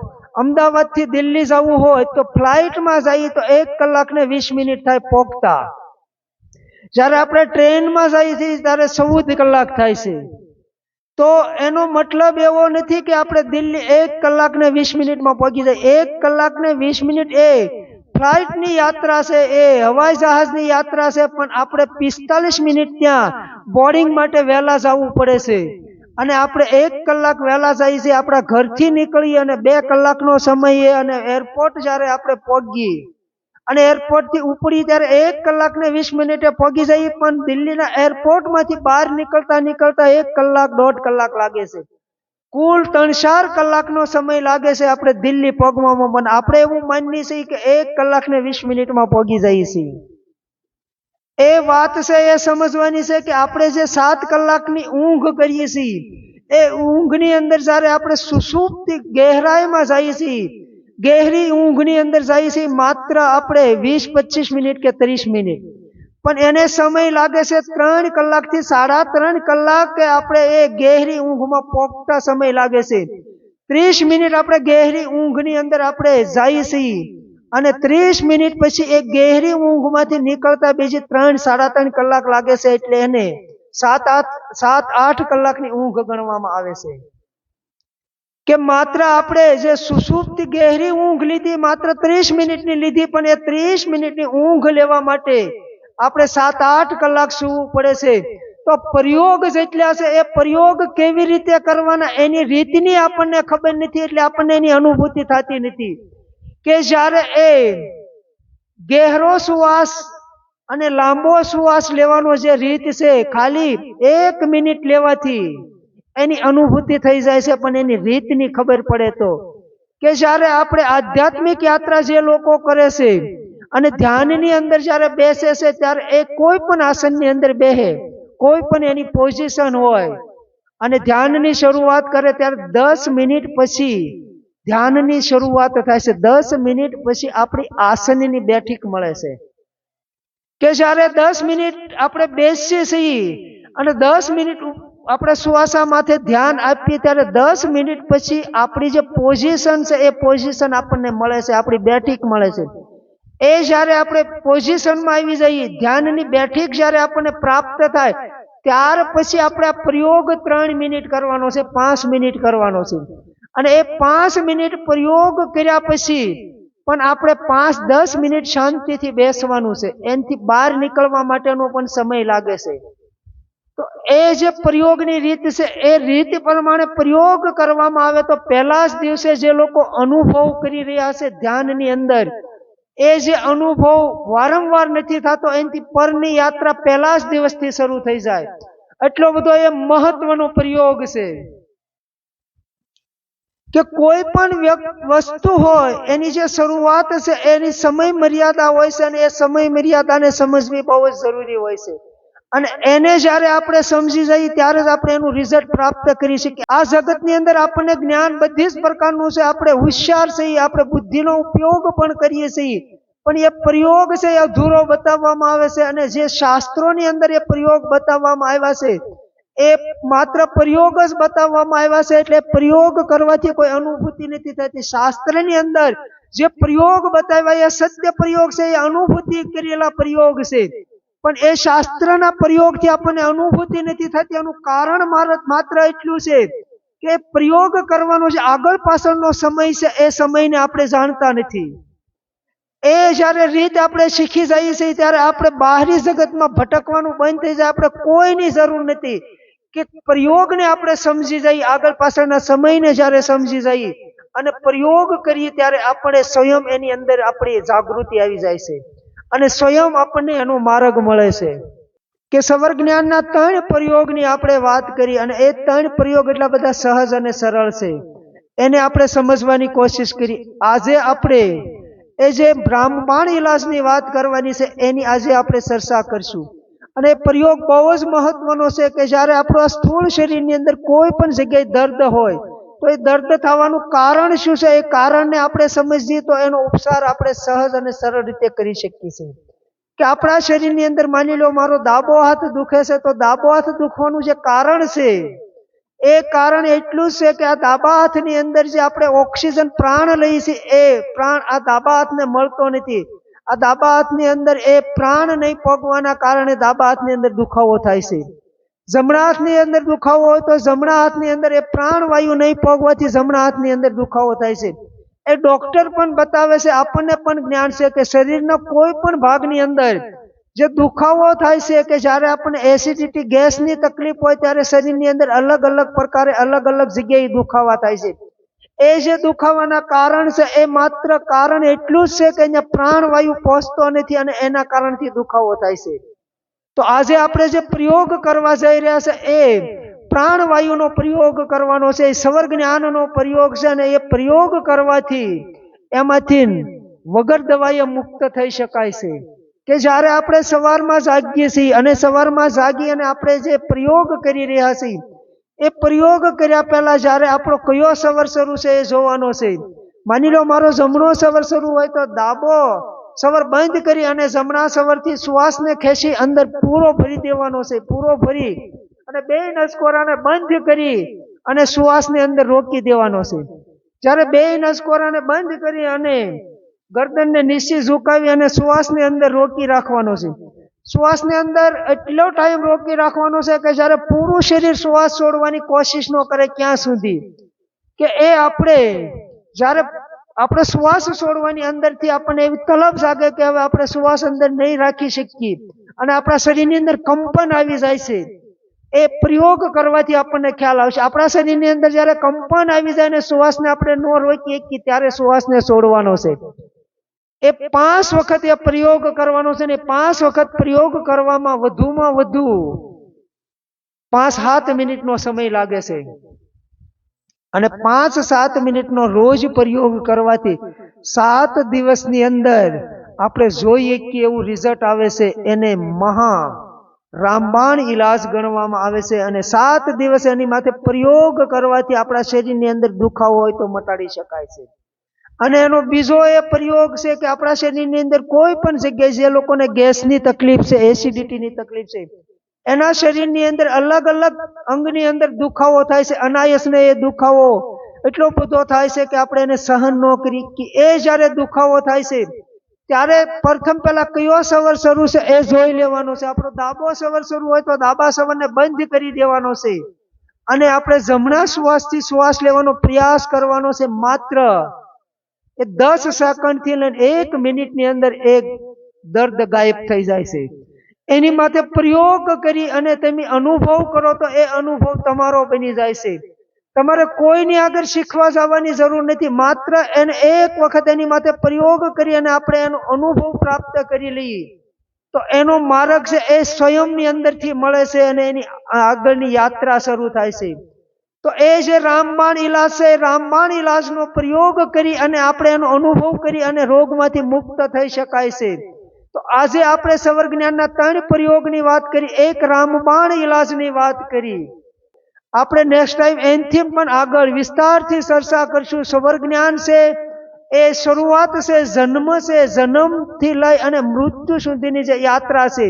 અમદાવાદથી દિલ્હી જવું હોય તો ફ્લાઇટમાં જઈએ તો 1 કલાક ને 20 મિનિટ થાય પહોંચતા. જ્યારે આપણે ટ્રેનમાં જઈએ છીએ ત્યારે 14 કલાક થાય છે. તો એનો મતલબ એવો નથી કે આપણે દિલ્હી 1 કલાક ને 20 મિનિટમાં પહોંચી જાય. 1 કલાક ને 20 મિનિટ એ ફ્લાઇટની યાત્રા છે, એ હવાઈ જહાજની યાત્રા છે, પણ આપણે 45 મિનિટ ત્યાં બોર્ડિંગ માટે વહેલા જવું પડે છે. અને આપણે 1 કલાક વહેલા જઈએ છીએ, આપણા ઘરથી નીકળીએ અને 2 કલાકનો સમય, અને એરપોર્ટ જ્યારે આપણે પહોંચીએ અને એરપોર્ટથી ઉપડી ત્યારે 1 કલાક ને 20 મિનિટે પહોંચી જઈએ, પણ દિલ્હીના એરપોર્ટમાંથી બહાર નીકળતા 1 કલાક 1.5 કલાક લાગે છે. કુલ 3-4 કલાકનો સમય લાગે છે આપણે દિલ્હી પહોંચવામાં. પણ આપણે એવું માનીએ છીએ કે 1 કલાક ને 20 મિનિટમાં પહોંચી જઈએ છીએ. એ વાત છે એ સમજવાની છે કે આપણે જે 7 કલાકની ઊંઘ કરીએ છીએ એ ઊંઘની અંદર જ્યારે આપણે સુષુપ્તિ ગહેરાઈમાં જઈએ છીએ, ગહેરી ઊંઘની અંદર જઈએ છીએ, માત્ર આપણે 20-25 મિનિટ કે 30 મિનિટ, પણ એને સમય લાગે છે 3 કલાકથી 3.5 કલાક કે આપણે એ ગહેરી ઊંઘમાં પહોંચતા સમય લાગે છે. 30 મિનિટ આપણે ગહેરી ઊંઘની અંદર આપણે જઈએ છીએ અને 30 મિનિટ પછી એ ગહેરી ઊંઘમાંથી નીકળતા બીજી 3-3.5 કલાક લાગે છે. એટલે એને 7-8 કલાકની ઊંઘ ગણવામાં આવે છે. કે માત્ર આપણે જે સુષુપ્તિ ગહેરી ઊંઘ લીધી, માત્ર 30 મિનિટની લીધી, પણ એ 30 મિનિટની ઊંઘ લેવા માટે આપણે 7-8 કલાક સૂવું પડે છે. તો પ્રયોગ જેટલા છે એ પ્રયોગ કેવી રીતે કરવાના એની રીતની આપણને ખબર નથી, એટલે આપણને એની અનુભૂતિ થતી નથી. કે જ્યારે એ ગહેરો શ્વાસ અને લાંબો શ્વાસ લેવાનો જે રીત છે, ખાલી 1 મિનિટ લેવાથી એની અનુભૂતિ થઈ જાય છે, પણ એની રીતની ખબર પડે તો. કે જ્યારે આપણે આધ્યાત્મિક યાત્રા જે લોકો કરે છે અને ધ્યાનની અંદર જ્યારે બેસે છે ત્યારે એ કોઈ પણ આસનની અંદર બેસે, કોઈ પણ એની પોઝિશન હોય અને ધ્યાનની શરૂઆત કરે ત્યારે 10 મિનિટ પછી ધ્યાનની શરૂઆત થાય છે. 10 મિનિટ પછી આપણી આસનની બેઠક મળે છે. કે જ્યારે 10 મિનિટ આપણે બેસીએ છીએ અને 10 મિનિટ આપણે શ્વાસા માથે ધ્યાન આપીએ ત્યારે 10 મિનિટ પછી આપણી જે પોઝિશન છે એ પોઝિશન આપણને મળે છે, આપણી બેઠક મળે છે. એ જ્યારે આપણે પોઝિશનમાં આવી જઈએ, ધ્યાનની બેઠક જ્યારે આપણને પ્રાપ્ત થાય ત્યાર પછી આપણે આ પ્રયોગ 3 મિનિટ કરવાનો છે, 5 મિનિટ કરવાનો છે. અને એ 5 મિનિટ પ્રયોગ કર્યા પછી પણ આપણે 5-10 મિનિટ શાંતિથી બેસવાનું છે. એનાથી બહાર નીકળવા માટેનો પણ સમય લાગે છે. તો એ જે પ્રયોગની રીત છે એ રીત પ્રમાણે પ્રયોગ કરવામાં આવે તો પહેલા જ દિવસે જે લોકો અનુભવ કરી રહ્યા છે ધ્યાનની અંદર, એ જે અનુભવ વારંવાર નથી થતો, એનાથી પરની યાત્રા પહેલા જ દિવસથી શરૂ થઈ જાય. એટલો બધો એ મહત્વનો પ્રયોગ છે. કે કોઈ પણ વસ્તુ હોય એની જે શરૂઆત છે એની સમય મર્યાદા હોય છે, અને એ સમય મર્યાદાને સમજવી બહુ જ જરૂરી હોય છે. અને એને જ્યારે આપણે સમજી જઈએ ત્યારે જ આપણે એનું રિઝલ્ટ પ્રાપ્ત કરી શકીએ. આ જગતની અંદર આપણને જ્ઞાન બધી જ પ્રકારનું છે, આપણે હોશિયાર છીએ, આપણે બુદ્ધિનો ઉપયોગ પણ કરીએ છીએ, પણ એ પ્રયોગ છે એ અધૂરો બતાવવામાં આવે છે. અને જે શાસ્ત્રોની અંદર એ પ્રયોગ બતાવવામાં આવ્યા છે એ માત્ર પ્રયોગ જ બતાવવામાં આવ્યા છે, એટલે પ્રયોગ કરવાથી કોઈ અનુભૂતિ નથી થતી. શાસ્ત્રની અંદર જે પ્રયોગ બતાવ્યા એ સત્ય પ્રયોગ છે, એ અનુભૂતિ કરેલા પ્રયોગ છે, પણ એ શાસ્ત્રના પ્રયોગથી આપણને અનુભૂતિ નથી થતી. એનું કારણ માત્ર એટલું છે કે પ્રયોગ કરવાનો જે આગળ પાછળનો સમય છે એ સમયને આપણે જાણતા નથી. એ જ્યારે રીત આપણે શીખી જઈએ છીએ ત્યારે આપણે બહારી જગતમાં ભટકવાનું બંધ થઈ જાય. આપણે કોઈની જરૂર નથી કે પ્રયોગને આપણે સમજી જઈએ, આગળ પાછળના સમયને જ્યારે સમજી જઈએ અને પ્રયોગ કરીએ ત્યારે આપણે સ્વયં એની અંદર આપણી જાગૃતિ આવી જાય છે અને સ્વયં આપણને એનો માર્ગ મળે છે. કે સવર જ્ઞાનના 3 પ્રયોગની આપણે વાત કરી, અને એ 3 પ્રયોગ એટલા બધા સહજ અને સરળ છે, એને આપણે સમજવાની કોશિશ કરી. આજે આપણે એ જે બ્રાહ્મણ ઇલાજની વાત કરવાની છે એની આજે આપણે ચર્ચા કરશું. અને એ પ્રયોગ બહુ જ મહત્વનો છે કે જ્યારે આપણું સ્થૂળ શરીરની અંદર કોઈ પણ જગ્યાએ દર્દ હોય તો એ દર્દ થવાનું કારણ શું છે, એ કારણને આપણે સમજીએ તો એનો ઉપચાર આપણે સહજ અને સરળ રીતે કરી શકીએ છીએ. કે આપણા શરીરની અંદર માની લો મારો ડાબો હાથ દુખે છે, તો ડાબો હાથ દુખવાનું જે કારણ છે એ કારણ એટલું જ છે કે આ ડાબા હાથની અંદર જે આપણે ઓક્સિજન પ્રાણ લઈએ છીએ એ પ્રાણ આ ડાબા હાથને મળતો નથી. આ ડાબા હાથની અંદર એ પ્રાણ નહીં પોગવાના કારણે ડાબા હાથની અંદર દુખાવો થાય છે. જમણા હાથની અંદર દુખાવો હોય તો જમણા હાથની અંદર એ પ્રાણ વાયુ નહીં પોગવાથી જમણા હાથની અંદર દુખાવો થાય છે. એ ડોક્ટર પણ બતાવે છે, આપણને પણ જ્ઞાન છે કે શરીરના કોઈ પણ ભાગની અંદર જે દુખાવો થાય છે કે જ્યારે આપણને એસિડિટી ગેસની તકલીફ હોય ત્યારે શરીરની અંદર અલગ અલગ પ્રકારે અલગ અલગ જગ્યાએ દુખાવા થાય છે. એ જે દુખાવાના કારણ છે એ માત્ર કારણ એટલું જ છે કે અહીંયા પ્રાણવાયુ પહોંચતો નથી અને એના કારણથી દુખાવો થાય છે. તો આજે આપણે જે પ્રયોગ કરવા જઈ રહ્યા છે એ પ્રાણવાયુનો પ્રયોગ કરવાનો છે, એ સવર જ્ઞાનનો પ્રયોગ છે. અને એ પ્રયોગ કરવાથી એમાંથી વગર દવાએ મુક્ત થઈ શકાય છે. કે જ્યારે આપણે સવારમાં જાગીએ છીએ અને સવારમાં જાગી અને આપણે જે પ્રયોગ કરી રહ્યા છીએ એ પ્રયોગ કર્યા પહેલા જ્યારે આપણો કયો સવર શરૂ છે એ જોવાનો છે. માની લો મારો જમણો સવર શરૂ હોય તો ડાબો સવર બંધ કરી અને જમણા સવરથી શ્વાસને ખેંચી અંદર પૂરો ભરી દેવાનો છે. પૂરો ભરી અને 2 નસકોરાને બંધ કરી અને શ્વાસને અંદર રોકી દેવાનો છે. જ્યારે 2 નસકોરાને બંધ કરી અને ગરદનને નીચે ઝુકાવી અને શ્વાસને અંદર રોકી રાખવાનો છે. શ્વાસને અંદર એટલો ટાઈમ રોકી રાખવાનો છે કે જ્યારે પૂરું શરીર શ્વાસ છોડવાની કોશિશ ન કરે ક્યાં સુધી કે એ આપણે જ્યારે આપણે શ્વાસ છોડવાની અંદરથી આપણને એવી તલબ જાગે કે હવે આપણે શ્વાસ અંદર નહીં રાખી શકીએ અને આપણા શરીરની અંદર કંપન આવી જાય છે. એ પ્રયોગ કરવાથી આપણને ખ્યાલ આવશે. આપણા શરીરની અંદર જ્યારે કંપન આવી જાય ને શ્વાસને આપણે ન રોકી શકીએ ત્યારે શ્વાસને છોડવાનો છે. એ 5 વખત એ પ્રયોગ કરવાનો છે ને 5 વખત પ્રયોગ કરવામાં વધુમાં વધુ 5-7 મિનિટનો સમય લાગે છે. અને 5-7 મિનિટનો રોજ પ્રયોગ કરવાથી 7 દિવસની અંદર આપણે જોઈએ કે એવું રિઝલ્ટ આવે છે. એને મહા રામબાણ ઇલાજ ગણવામાં આવે છે. અને 7 દિવસ એની માથે પ્રયોગ કરવાથી આપણા શરીરની અંદર દુખાવો હોય તો મટાડી શકાય છે. અને એનો બીજો એ પ્રયોગ છે કે આપણા શરીરની અંદર કોઈ પણ જગ્યાએ જે લોકોને ગેસની તકલીફ છે, એસિડિટીની તકલીફ છે, એના શરીરની અંદર અલગ અલગ અંગની અંદર દુખાવો થાય છે. અનાયસને એ દુખાવો એટલો બધો થાય છે કે આપણે એને સહન ન કરી કે એ જ્યારે દુખાવો થાય છે ત્યારે પ્રથમ પહેલા કયો સવર શરૂ છે એ જોઈ લેવાનો છે. આપણો ડાબો સવર શરૂ હોય તો ડાબા સવરને બંધ કરી દેવાનો છે અને આપણે જમણા શ્વાસથી શ્વાસ લેવાનો પ્રયાસ કરવાનો છે. માત્ર એ 10 સેકન્ડથી લઈને 1 મિનિટની અંદર એક દર્દ ગાયબ થઈ જાય છે. એની માથે પ્રયોગ કરી અને તમે અનુભવ કરો તો એ અનુભવ તમારો બની જાય છે. તમારે કોઈની આગળ શીખવા જવાની જરૂર નથી. માત્ર એને એક વખત એની માથે પ્રયોગ કરી અને આપણે એનો અનુભવ પ્રાપ્ત કરી લઈએ તો એનો માર્ગ છે એ સ્વયંની અંદરથી મળે છે અને એની આગળની યાત્રા શરૂ થાય છે. તો એ જે રામબાણ ઈલાજ છે, રામબાણ ઈલાજનો પ્રયોગ કરી અને આપણે એનો અનુભવ કરી અને રોગમાંથી મુક્ત થઈ શકાય છે. તો આજે આપણે સવર જ્ઞાનના 3 પ્રયોગની વાત કરી, એક રામબાણ ઈલાજની વાત કરી. આપણે નેક્સ્ટ ટાઈમ એનથી પણ આગળ વિસ્તારથી ચર્ચા કરશું. સવર જ્ઞાન છે એ શરૂઆત છે, જન્મ છે, જન્મથી લઈ અને મૃત્યુ સુધીની જે યાત્રા છે,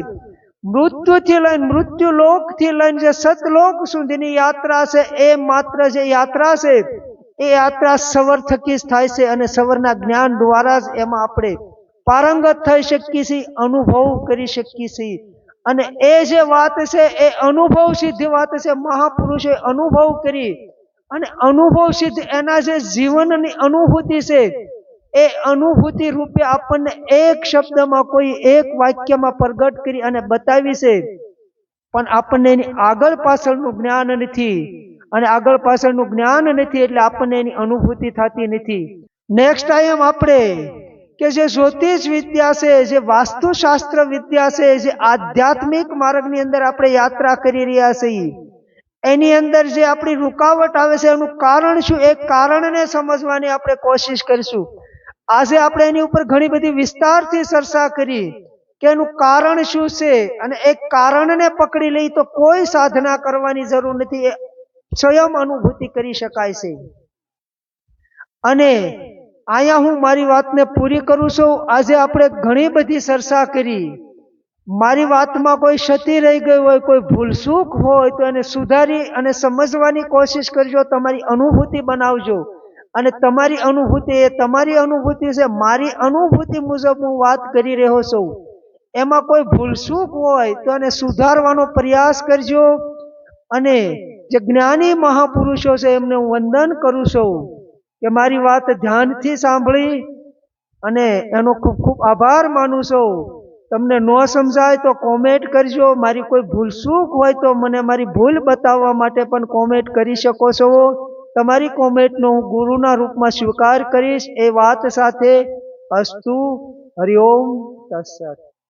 મૃત્યુથી લઈને મૃત્યુલોકથી લઈને જે સતલોક સુધીની યાત્રા છે, એ માત્ર જે યાત્રા છે એ યાત્રા સવર થકી જ થાય છે અને સવરના જ્ઞાન દ્વારા જ એમાં આપણે પારંગત થઈ શકીએ છીએ, અનુભવ કરી શકીએ છીએ. અને એ જે વાત છે એ અનુભવ સિદ્ધ વાત છે. મહાપુરુષોએ અનુભવ કરી અને અનુભવ સિદ્ધ એના જે જીવનની અનુભૂતિ છે એ અનુભૂતિ રૂપે આપણને એક શબ્દમાં, કોઈ એક વાક્યમાં પ્રગટ કરી અને બતાવી છે. પણ આપણને એની આગળ પાછળનું જ્ઞાન નથી, અને આગળ પાછળનું જ્ઞાન નથી એટલે આપણને એની અનુભૂતિ થતી નથી. નેક્સ્ટ ટાઈમ આપણે કે જે જ્યોતિષ વિદ્યા છે, જે વાસ્તુશાસ્ત્ર વિદ્યા છે, જે આધ્યાત્મિક માર્ગની અંદર આપણે યાત્રા કરી રહ્યા છીએ, એની અંદર જે આપણી રૂકાવટ આવે છે એનું કારણ શું, એ કારણને સમજવાની આપણે કોશિશ કરીશું. આજે આપણે એની ઉપર ઘણી બધી વિસ્તારથી ચર્ચા કરી કે એનું કારણ શું છે, અને એ કારણને પકડી લઈ તો કોઈ સાધના કરવાની જરૂર નથી, એ સ્વયં અનુભૂતિ કરી શકાય છે. અને અહીંયા હું મારી વાતને પૂરી કરું છું. આજે આપણે ઘણી બધી ચર્ચા કરી. મારી વાતમાં કોઈ ક્ષતિ રહી ગઈ હોય, કોઈ ભૂલચૂક હોય તો એને સુધારી અને સમજવાની કોશિશ કરજો. તમારી અનુભૂતિ બનાવજો, અને તમારી અનુભૂતિ એ તમારી અનુભૂતિ છે. મારી અનુભૂતિ મુજબ હું વાત કરી રહ્યો છું. એમાં કોઈ ભૂલચૂક હોય તો એને સુધારવાનો પ્રયાસ કરજો. અને જે જ્ઞાની મહાપુરુષો છે એમને હું વંદન કરું છું કે મારી વાત ધ્યાનથી સાંભળી, અને એનો ખૂબ ખૂબ આભાર માનું છું. તમને ન સમજાય તો કોમેન્ટ કરજો. મારી કોઈ ભૂલચૂક હોય તો મને મારી ભૂલ બતાવવા માટે પણ કોમેન્ટ કરી શકો છો. તમારી કોમેન્ટનો હું ગુરુના રૂપમાં સ્વીકાર કરીશ. એ વાત સાથે અસ્તુ. હરિઓમ તત્સત.